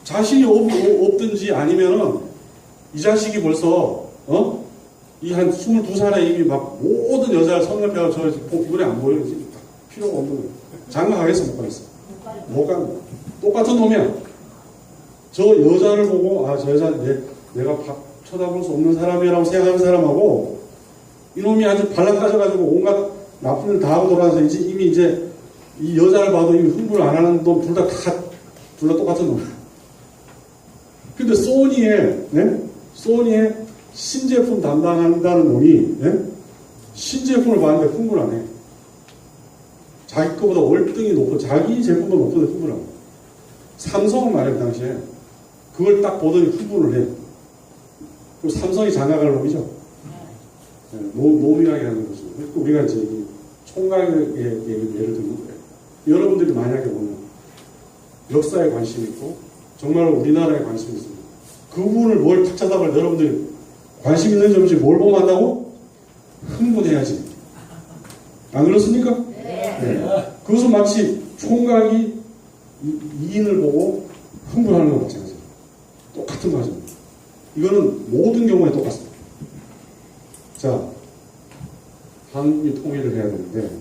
자신이 없든지 아니면은 이 자식이 벌써, 이 한 22살에 이미 막 모든 여자를 성형해서 저 눈에 안 보여. 필요가 없는 거예요. 장가 가겠어, 못 가겠어? 못 가는 거야. 똑같은 놈이야. 저 여자를 보고, 저 여자 내가 쳐다볼 수 없는 사람이라고 생각하는 사람하고, 이놈이 아주 발락 까져가지고 온갖 나쁜 일 다 하고 돌아와서 이미 이제 이 여자를 봐도 이미 흥분을 안 하는 놈 둘 다 똑같은 놈이야. 근데 소니의 신제품 담당한다는 놈이, 신제품을 봤는데 흥분 안 해. 자기 거보다 월등히 높고, 자기 제품보다 높거든, 흥분 안 해. 삼성은 말이야, 그 당시에. 그걸 딱 보더니 흥분을 해. 그리고 삼성이 장가갈 놈이죠. 노무하게 하는 거죠. 우리가 이제 총각의 예를 드는 거예요. 여러분들이 만약에 보면 역사에 관심이 있고 정말로 우리나라에 관심이 있습니다. 그 부분을 뭘 탁 찾아봐요. 여러분들이 관심 있는 점인지 뭘 보면 한다고? 흥분해야지. 안 그렇습니까? 네. 그것은 마치 총각이 이인을 보고 흥분하는 것 마찬가지예요. 똑같은 과정입니다. 이거는 모든 경우에 똑같습니다. 자, 한국이 통일을 해야 되는데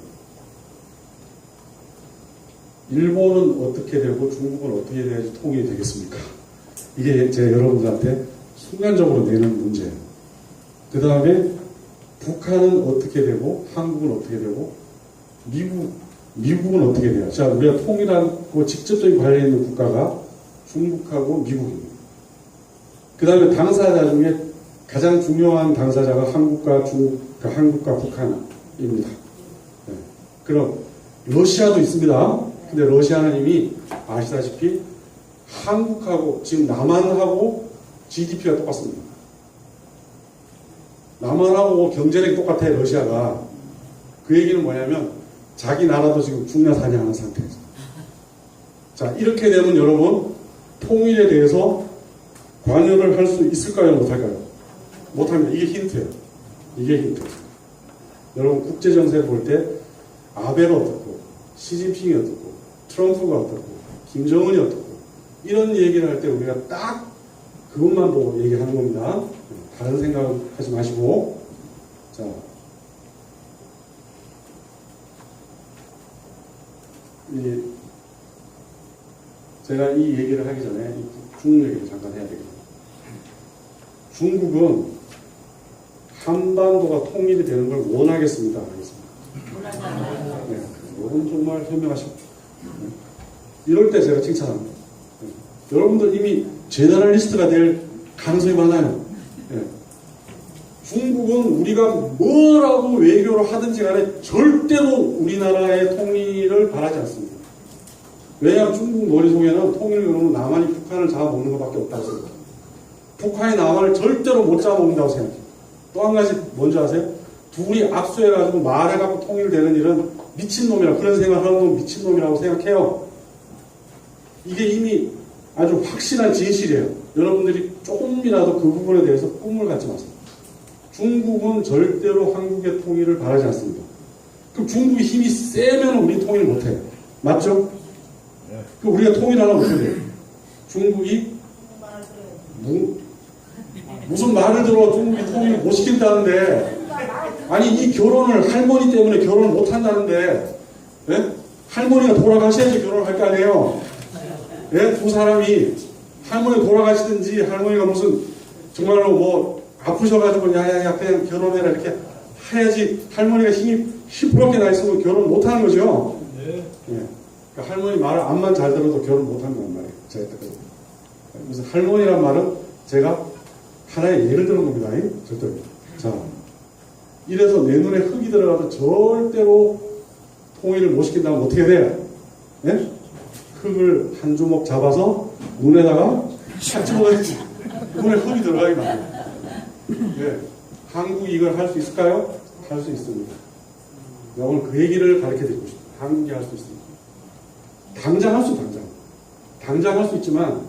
일본은 어떻게 되고 중국은 어떻게 돼야지 통일이 되겠습니까? 이게 제가 여러분들한테 순간적으로 내는 문제예요. 그 다음에 북한은 어떻게 되고 한국은 어떻게 되고 미국은 어떻게 돼요? 자, 우리가 통일하고 직접적인 관련 있는 국가가 중국하고 미국입니다. 그 다음에 당사자 중에 가장 중요한 당사자가 한국과 북한입니다. 네. 그럼 러시아도 있습니다. 근데 러시아는 이미 아시다시피 한국하고 지금 남한하고 GDP가 똑같습니다. 남한하고 경제력이 똑같아요. 러시아가. 그 얘기는 뭐냐면 자기 나라도 지금 죽나 사냐하는 상태에서. 자, 이렇게 되면 여러분 통일에 대해서 관여를 할 수 있을까요? 못할까요? 못합니다. 이게 힌트예요. 이게 힌트. 여러분 국제정세 볼 때 아베가 어떻고 시진핑이 어떻고 트럼프가 어떻고 김정은이 어떻고 이런 얘기를 할 때 우리가 딱 그것만 보고 얘기하는 겁니다. 다른 생각하지 마시고. 자, 제가 이 얘기를 하기 전에 중국 얘기를 잠깐 해야 되겠네요. 중국은 한반도가 통일이 되는 걸 원하겠습니다. 하겠습니다. 네, 이건 정말 현명하십니다. 이럴 때 제가 칭찬합니다. 네. 여러분들 이미 제너럴리스트가 될 가능성이 많아요. 네. 중국은 우리가 뭐라고 외교를 하든지 간에 절대로 우리나라의 통일을 바라지 않습니다. 왜냐하면 중국 머릿속에는 통일을 그러면 남한이 북한을 잡아먹는 것밖에 없다고 생각해요. 북한이 남한을 절대로 못 잡아먹는다고 생각해요. 또 한 가지 뭔지 아세요? 둘이 압수해가지고 말해갖고 통일되는 일은 미친놈이라, 그런 생각하는 놈 미친놈이라고 생각해요. 이게 이미 아주 확실한 진실이에요. 여러분들이 조금이라도 그 부분에 대해서 꿈을 갖지 마세요. 중국은 절대로 한국의 통일을 바라지 않습니다. 그럼 중국이 힘이 세면 우리 통일 못해요. 맞죠? 그럼 우리가 통일하려면 어떻게 돼요? 중국이 무슨 말을 들어 중국이 통일 못 시킨다는데, 아니 이 결혼을 할머니 때문에 결혼을 못 한다는데, 예? 할머니가 돌아가셔야지 결혼을 할 거 아니에요. 예? 두 사람이 할머니 돌아가시든지 할머니가 무슨 정말로 뭐 아프셔가지고 야야야 그냥 결혼해라 이렇게 해야지 할머니가 힘이 시퍼렇게 나 있으면 결혼 못 하는 거죠. 네. 예. 그러니까 할머니 말을 암만 잘 들어도 결혼 못 한단 말이에요. 제가 듣거든요. 그래서 할머니란 말은 제가 하나의 예를 들은 겁니다. 절대로. 자, 이래서 내 눈에 흙이 들어가도 절대로 통일을 못 시킨다면 어떻게 돼요? 예? 흙을 한 주먹 잡아서 눈에다가 착 집어넣지. 눈에 흙이 들어가게 만들어요. 예. 한국이 이걸 할 수 있을까요? 할 수 있습니다. 오늘 그 얘기를 가르쳐 드리고 싶어요. 한국이 할 수 있습니다. 당장 할 수, 당장 할 수 있지만,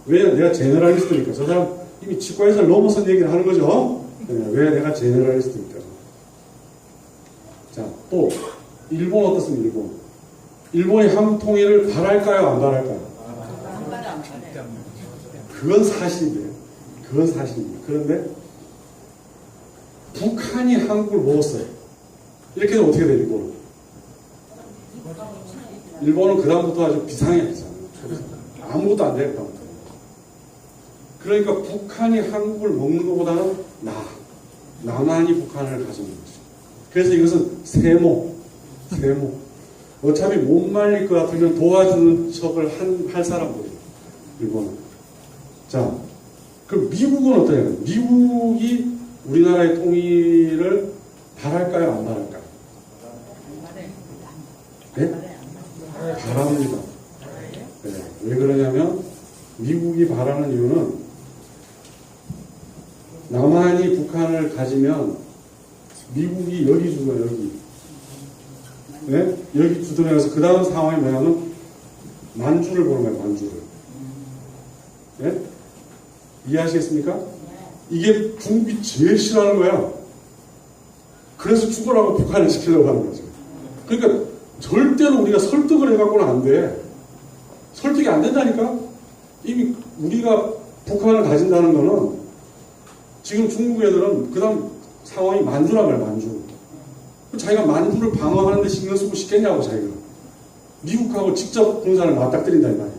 왜 내가 제너럴리스트니까. 저 사람 이미 치과에서 넘어선 얘기를 하는 거죠. 왜 내가 제너럴리스트니까. 자, 또, 일본 어떻습니까, 일본? 일본이 한국 통일을 바랄까요, 안 바랄까요? 그건 사실이에요. 그건 사실입니다. 그런데, 북한이 한국을 먹었어요. 이렇게 되면 어떻게 돼요, 일본은? 일본은 그다음부터 아주 비상이야, 비상. 아무것도 안 돼요, 그다음부터. 그러니까 북한이 한국을 먹는 것보다는 남한이 북한을 가져오는 거죠. 그래서 이것은 세모. 어차피 못 말릴 것 같으면 도와주는 척을 할 사람들이에요, 일본은. 자, 그럼 미국은 어떠냐? 미국이 우리나라의 통일을 바랄까요, 안 바랄까요? 네? 바랍니다. 네. 왜 그러냐면 미국이 바라는 이유는 남한이 북한을 가지면 미국이 여기 주고요, 여기. 네? 여기 주둔해서 그 다음 상황이 뭐냐면 만주를 보는 거예요, 만주를. 네? 이해하시겠습니까? 이게 중국이 제일 싫어하는 거야. 그래서 죽으라고 북한을 시키려고 하는 거죠. 그러니까 절대로 우리가 설득을 해갖고는 안 돼. 설득이 안 된다니까? 이미 우리가 북한을 가진다는 거는 지금 중국 애들은 그 다음 상황이 만주란 말이야, 만주. 자기가 만주를 방어하는 데 신경 쓰고 싶겠냐고, 자기가. 미국하고 직접 군사를 맞닥뜨린다, 이 말이야.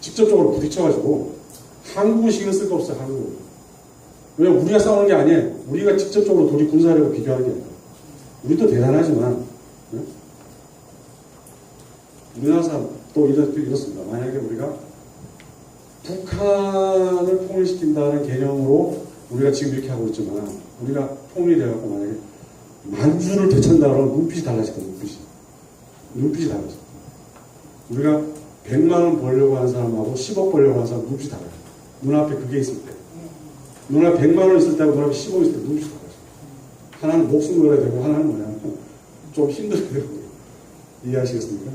직접적으로 부딪혀가지고. 한국은 신경 쓸 거 없어요, 한국은. 왜 우리가 싸우는 게 아니에요. 우리가 직접적으로 둘이 군사력을 비교하는 게 아니라. 우리도 대단하지만, 네? 우리나라 사람 또 이렇습니다. 만약에 우리가 북한을 통일시킨다는 개념으로 우리가 지금 이렇게 하고 있지만, 우리가 통일이 돼갖고 만약에 만주를 되찾는다 그러면 눈빛이 달라질 거예요, 눈빛이 달라져. 우리가 100만원 벌려고 하는 사람하고 10억 벌려고 하는 사람 눈빛이 달라요. 눈앞에 그게 있을 때. 눈앞에 100만원 있을 때하고 눈앞에 10억 있을 때 눈빛이 달라져. 하나는 목숨 걸어야 되고, 하나는 뭐냐. 좀 힘들어야 되고. 이해하시겠습니까?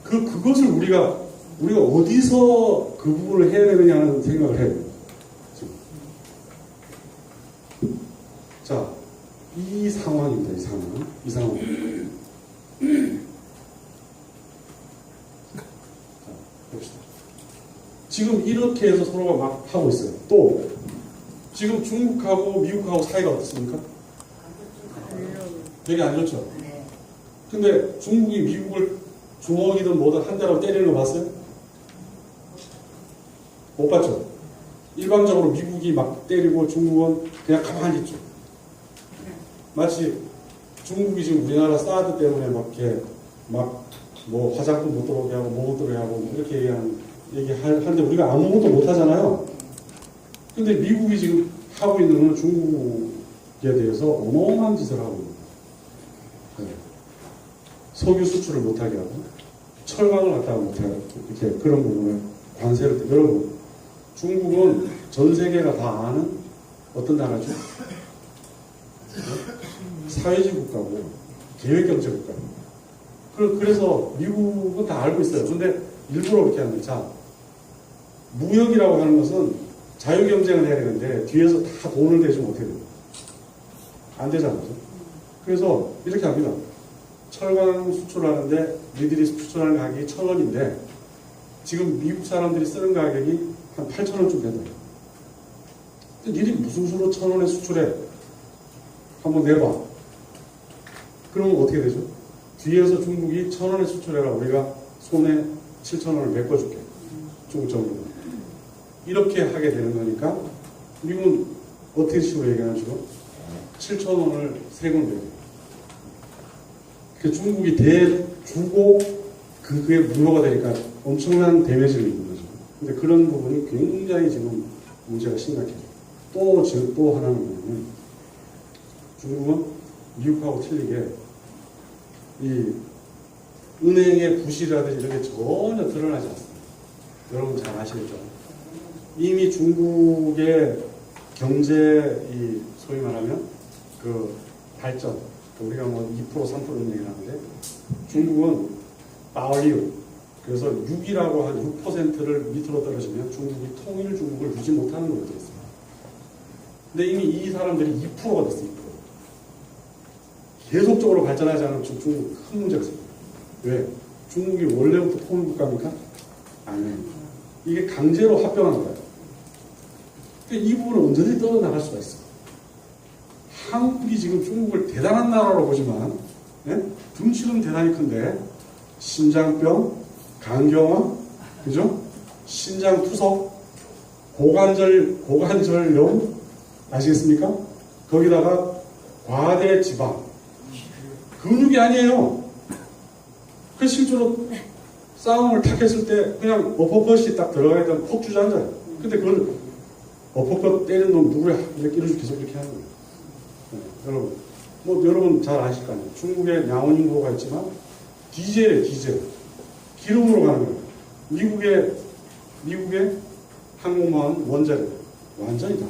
그것을 우리가 어디서 그 부분을 해야 되느냐는 생각을 해요. 지금. 자, 이 상황입니다, 이 상황. 자, 봅시다. 지금 이렇게 해서 서로가 막 하고 있어요. 또, 지금 중국하고 미국하고 사이가 어떻습니까? 되게 안 좋죠? 근데 중국이 미국을 주먹이든 뭐든 한 대로 때리는 거 봤어요? 못 봤죠? 일방적으로 미국이 막 때리고 중국은 그냥 가만히 있죠. 마치 중국이 지금 우리나라 사드 때문에 막 이렇게 막 뭐 화장품 못 들어오게 하고 뭐 못 들어오게 하고 이렇게 얘기하는데 우리가 아무것도 못 하잖아요. 근데 미국이 지금 하고 있는 건 중국에 대해서 어마어마한 짓을 하고 있는 거예요. 석유 수출을 못하게 하고 철강을 갖다가 못하게 하고 이렇게 그런 부분을 관세를 여러분 중국은 전 세계가 다 아는 어떤 나라죠? 사회주의 국가고 계획경제 국가고 그래서 미국은 다 알고 있어요. 근데 일부러 그렇게 하는 거예요. 자, 무역이라고 하는 것은 자유경쟁을 해야 되는데 뒤에서 다 돈을 대주면 어떻게 돼요? 안 되잖아요. 그래서 이렇게 합니다. 철강 수출하는데 니들이 수출하는 가격이 1,000원인데 지금 미국 사람들이 쓰는 가격이 한 8,000원쯤 된다. 니들이 무슨 수로 1,000원에 수출해? 한번 내봐. 그러면 어떻게 되죠? 뒤에서 중국이 1,000원에 수출해라. 우리가 손에 7,000원을 메꿔줄게. 중국 정부는. 이렇게 하게 되는 거니까 미국은 어떻게 식으로 얘기하는 식으로 7,000원을 세금을 내요. 그 중국이 대주고 그게 무효가 되니까 엄청난 데미지를 입는 거죠. 근데 그런 부분이 굉장히 지금 문제가 심각해요. 또 하나는 뭐냐면 중국은 미국하고 틀리게 이 은행의 부실이라든지 이런 게 전혀 드러나지 않습니다. 여러분 잘 아시겠죠? 이미 중국의 경제 이 소위 말하면 그 발전, 우리가 뭐 2% 3% 이런 얘기를 하는데 중국은 바오리우, 그래서 6이라고 한 6%를 밑으로 떨어지면 중국이 통일 중국을 유지 못하는 걸로 되어 있습니다. 근데 이미 이 사람들이 2%가 됐어요. 2%. 계속적으로 발전하지 않으면 중국 큰 문제가 있습니다. 왜? 중국이 원래부터 통일 국가입니까? 아니에요. 이게 강제로 합병한 거예요. 이 부분은 언제든지 떨어나갈 수가 있어요. 한국이 지금 중국을 대단한 나라로 보지만, 예? 덩치는 대단히 큰데, 심장병, 간경화, 그죠? 신장투석, 고관절염, 아시겠습니까? 거기다가 과대 지방, 근육이 아니에요. 그 실제로 싸움을 탁 했을 때 그냥 어퍼컷이 딱 들어가 있다면 콕 주저앉아요. 근데 그걸 어퍼컷 때리는 놈 누구야? 이렇게 계속 이렇게 하는 거예요. 네, 여러분, 뭐 여러분 잘 아실 거 아니에요. 중국에 양원인구가 있지만 디젤이에요, 디젤. 기름으로 가는 거예요. 미국의 항공모함 원자력 완전히 다.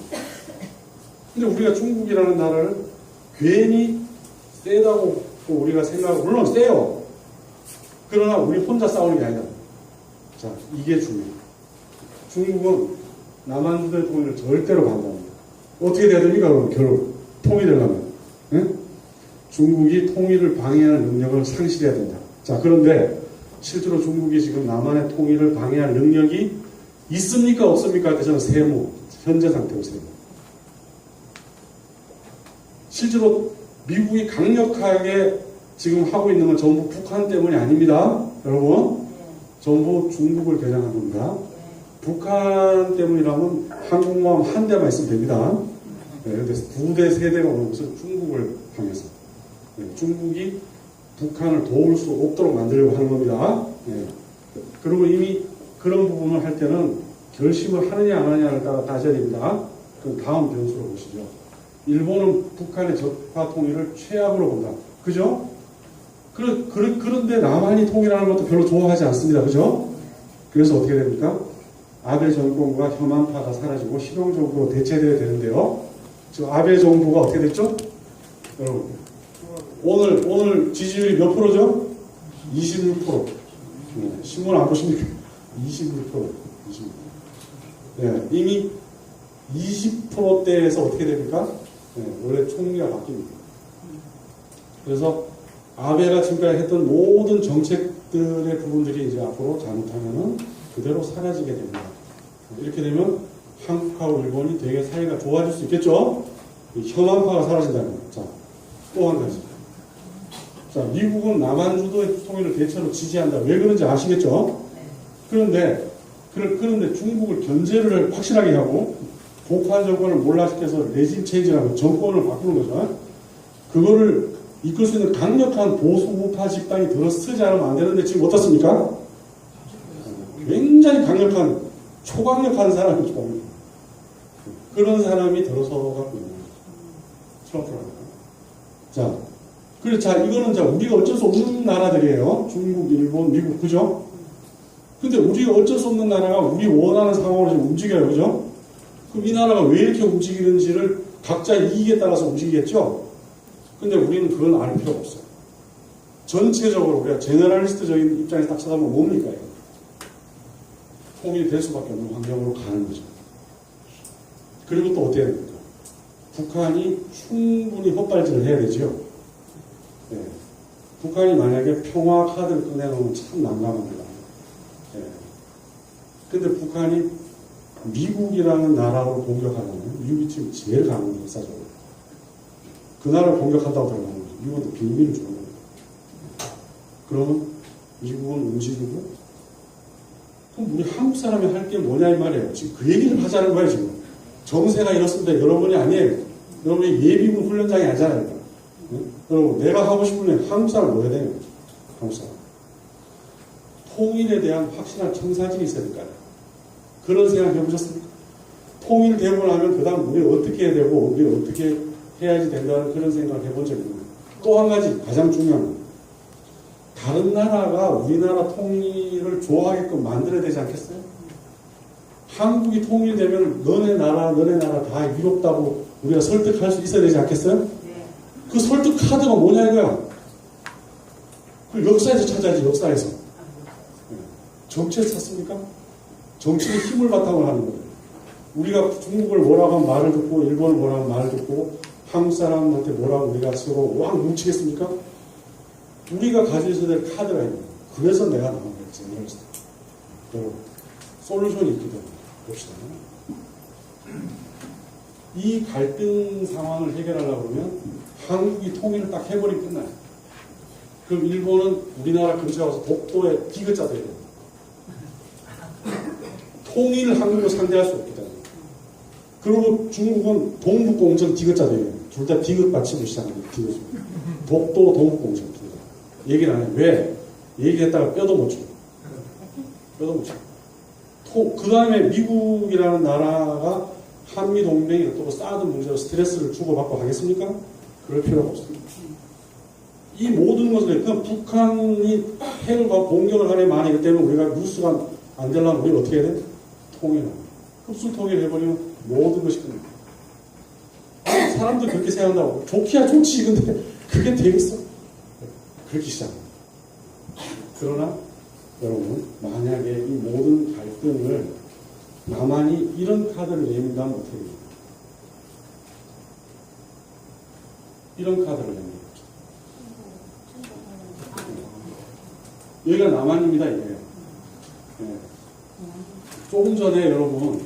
근데 우리가 중국이라는 나라를 괜히 세다고 우리가 생각하고, 물론 세요. 그러나 우리 혼자 싸우는 게 아니다. 자, 이게 중요해요. 중국은 남한주도의 통일을 절대로 반대합니다. 어떻게 돼야 됩니까? 그럼 결국 통일되려면. 응? 중국이 통일을 방해하는 능력을 상실해야 된다. 자, 그런데 실제로 중국이 지금 남한의 통일을 방해할 능력이 있습니까? 없습니까? 할 때 저는 세모, 현재 상태로 세모. 실제로 미국이 강력하게 지금 하고 있는 건 전부 북한 때문이 아닙니다. 여러분, 전부 중국을 겨냥한 겁니다. 북한 때문이라면 항공모함 한 대만 있으면 됩니다. 네, 그런데 2대, 3대가 오는 것은 중국을 향해서. 네, 중국이 북한을 도울 수 없도록 만들려고 하는 겁니다. 네. 그리고 이미 그런 부분을 할 때는 결심을 하느냐 안 하느냐를 따라 따져야 됩니다. 그럼 다음 변수로 보시죠. 일본은 북한의 적화 통일을 최악으로 본다. 그죠? 그런데 남한이 통일하는 것도 별로 좋아하지 않습니다. 그죠? 그래서 어떻게 됩니까? 아베 정권과 혐한파가 사라지고 실용적으로 대체되어야 되는데요. 지금 아베 정부가 어떻게 됐죠? 여러분, 오늘 지지율이 몇 프로죠? 26%. 네, 신문 안 보십니까? 26%. 네, 이미 20%대에서 어떻게 됩니까? 네, 원래 총리가 바뀝니다. 그래서 아베가 지금까지 했던 모든 정책들의 부분들이 이제 앞으로 잘못하면은 그대로 사라지게 됩니다. 이렇게 되면 한국하고 일본이 되게 사이가 좋아질 수 있겠죠? 혐한파가 사라진다면. 자, 또 한 가지. 자, 미국은 남한주도의 통일을 대체로 지지한다. 왜 그런지 아시겠죠? 그런데 중국을 견제를 확실하게 하고 북한 정권을 몰락시켜서 레짐 체인지라고 정권을 바꾸는 거죠. 그거를 이끌 수 있는 강력한 보수 우파 집단이 들어서지 않으면 안 되는데 지금 어떻습니까? 굉장히 강력한 초강력한 사람이 좀 그런 사람이 들어서가고 있는 거죠. 트럼프라는 거. 자, 이거는 우리가 어쩔 수 없는 나라들이에요. 중국, 일본, 미국, 그죠? 근데 우리가 어쩔 수 없는 나라가 우리 원하는 상황으로 지금 움직여요, 그죠? 그럼 이 나라가 왜 이렇게 움직이는지를 각자 이익에 따라서 움직이겠죠? 근데 우리는 그건 알 필요가 없어요. 전체적으로 우리가 제너럴리스트적인 입장에서 딱 쳐다보면 뭡니까, 이거? 통일이 될 수밖에 없는 환경으로 가는 거죠. 그리고 또 어떻게 됩니까? 북한이 충분히 헛발질을 해야 되죠. 네. 북한이 만약에 평화 카드를 꺼내놓으면 참 난감합니다. 네. 근데 북한이 미국이라는 나라로 공격하려면 미국이 지금 제일 강한 거예요, 역사적으로. 그 나라를 공격한다고 들어가는 거죠. 미국은 빈민을 주는 겁니다. 그러면 미국은 움직이고, 그럼 우리 한국 사람이 할 게 뭐냐 이 말이에요. 지금 그 얘기를 하자는 거예요, 지금. 정세가 이렇습니다. 여러분이 아니에요. 여러분이 예비군 훈련장이 아니잖아요. 네? 여러분, 내가 하고 싶으면 한국 사람 뭐 해야 돼요? 한국 사람. 통일에 대한 확실한 청사진이 있어야 될까요? 그런 생각 해보셨습니까? 통일되고 나면 그 다음 우리 어떻게 해야 되고, 우리 어떻게 해야지 된다는 그런 생각을 해본 적이 있는 거예요. 또 한 가지 가장 중요한 건, 다른 나라가 우리나라 통일을 좋아하게끔 만들어야 되지 않겠어요? 한국이 통일되면 너네 나라 다 위롭다고 우리가 설득할 수 있어야 되지 않겠어요? 그 설득 카드가 뭐냐 이거야. 그 역사에서 찾아야지, 역사에서. 정치에서 찾습니까? 정치의 힘을 바탕으로 하는 거예요. 우리가 중국을 뭐라고 하면 말을 듣고, 일본을 뭐라고 하면 말을 듣고, 한국 사람한테 뭐라고 우리가 서로 왕 뭉치겠습니까? 우리가 가지고 있어야 될 카드가 있는 거예요. 그래서 내가 나온 거예요. 여러분, 솔루션이 있기 때문에 봅시다. 이 갈등 상황을 해결하려고 그러면 한국이 통일을 딱 해버리면 끝나요. 그럼 일본은 우리나라 근처에 와서 독도에 디귿자 돼야 돼요. 통일 한국을 상대할 수 없기 때문에. 그리고 중국은 동북공정 디귿자 돼야 돼요. 둘 다 디귿 받치고 시작합니다. 디귿. 독도, 동북공정 둘 다. 얘기를 안 해요. 왜? 얘기했다가 뼈도 못 쳐. 뼈도 못 쳐. 그 다음에 미국이라는 나라가 한미동맹이 또 사드 문제로 스트레스를 주고받고 하겠습니까? 그럴 필요가 없습니다. 이 모든 것을, 그냥 북한이 핵과 공격을 하네 만이기 때문에 우리가 뉴스가 안 되려면 우리가 어떻게 해야 돼? 통일하고. 흡수 통일해버리면 모든 것이 끝납니다. 사람들 그렇게 생각한다고. 좋기야 좋지. 근데 그게 되겠어? 그렇게 시작합니다. 그러나 여러분, 만약에 이 모든 갈등을 남한이 이런 카드를 내민다면 어떻게 됩니까? 이런 카드를 냅니다. 여기가 남한입니다, 이거예요. 네. 조금 전에 여러분,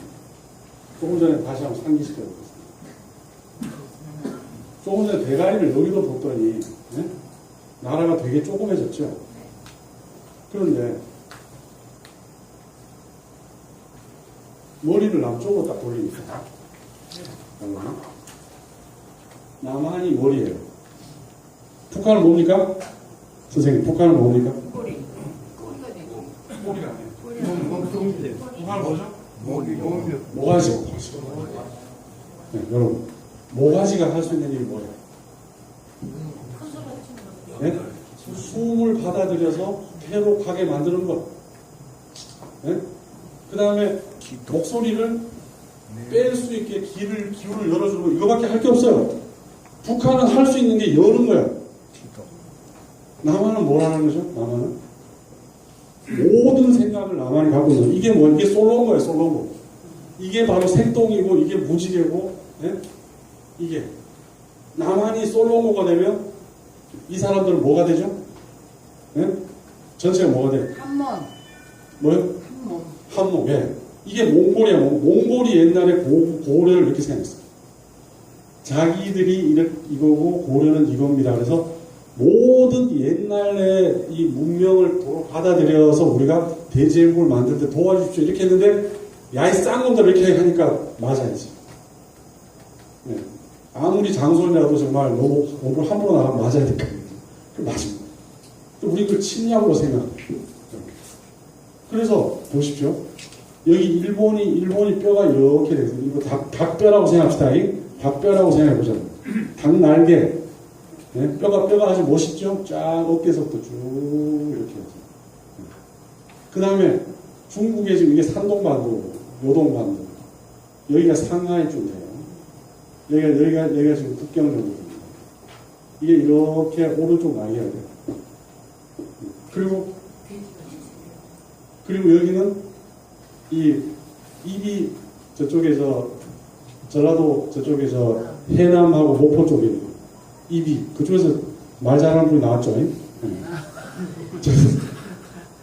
다시 한번 상기시켜보겠습니다. 조금 전에 대가리를 여기도 뒀더니, 네? 나라가 되게 조그매졌죠? 그런데, 머리를 남쪽으로 딱 돌리니까, 남한이 머리예요. 북한은 뭡니까? 선생님, 북한은 뭡니까? 꼬리가 아니에요. 북한은 뭐죠? 모가지. 네, 여러분, 모가지가 할 수 있는 일이 뭐예요? 네? 숨을 받아들여서 회복하게 만드는 것. 네? 그 다음에 목소리를 뺄 수 있게 기울을 열어주는 거. 이거밖에 할 게 없어요. 북한은 할 수 있는 게 여는 거야. 남한은 뭐라는 거죠? 남한은 모든 생각을 남한이 갖고 있는 거예요. 이게 뭐, 이게 솔로인 거예요, 솔로인. 이게 바로 생동이고, 이게 무지개고, 네? 이게. 남한이 솔로모가 되면 이 사람들은 뭐가 되죠? 네? 전체가 뭐가 돼요? 한몸. 뭐요? 한몸. 한몸. 예. 이게 몽골이야. 몽골이 옛날에 고려를 이렇게 생각했어요. 자기들이 이거고 고려는 이겁니다. 그래서 모든 옛날에 이 문명을 받아들여서 우리가 대제국을 만들 때 도와주십시오. 이렇게 했는데, 야, 이 쌍놈들 이렇게 하니까 맞아야지. 네. 아무리 장손이라도 정말 너무 오늘 함부로 나가면 맞아야 될까? 그 맞습니다. 우리 그 침략으로 생각합니다. 그래서 보십시오. 여기 일본이 뼈가 이렇게 돼서, 이거 닭뼈라고 생각합시다. 닭뼈라고 생각해보자. 닭 날개. 네? 뼈가 아주 멋있죠? 쫙 어깨에서부터 쭉 이렇게 해서. 그 다음에 중국에 지금 이게 산동반도, 요동반도. 여기가 상하이쯤 돼요. 여기가 지금 북경 정도입니다. 이게 이렇게 오른쪽 날개가 돼요. 그리고 여기는 이 입이 저쪽에서 전라도 저쪽에서 해남하고 목포 쪽에 입이 그쪽에서 말 잘하는 분이 나왔죠. 네.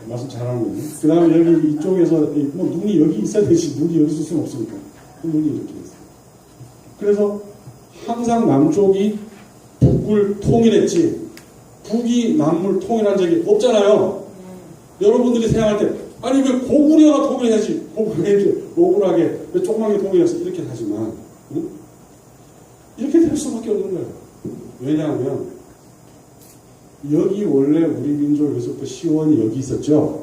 말씀 잘하는 분이. 그 다음에 여기 이쪽에서 뭐 눈이 여기 있어야 되지 눈이 여기 있을 수는 없으니까 눈이 이렇게 있어요. 그래서 항상 남쪽이 북을 통일했지 북이 남을 통일한 적이 없잖아요. 여러분들이 생각할 때 아니 왜 고구려가 통일해야지 억울하게 왜 조그맣게 통일해서 이렇게 하지만 응? 이렇게 될 수밖에 없는 거예요. 왜냐하면 여기 원래 우리 민족에서부터 시원이 여기 있었죠.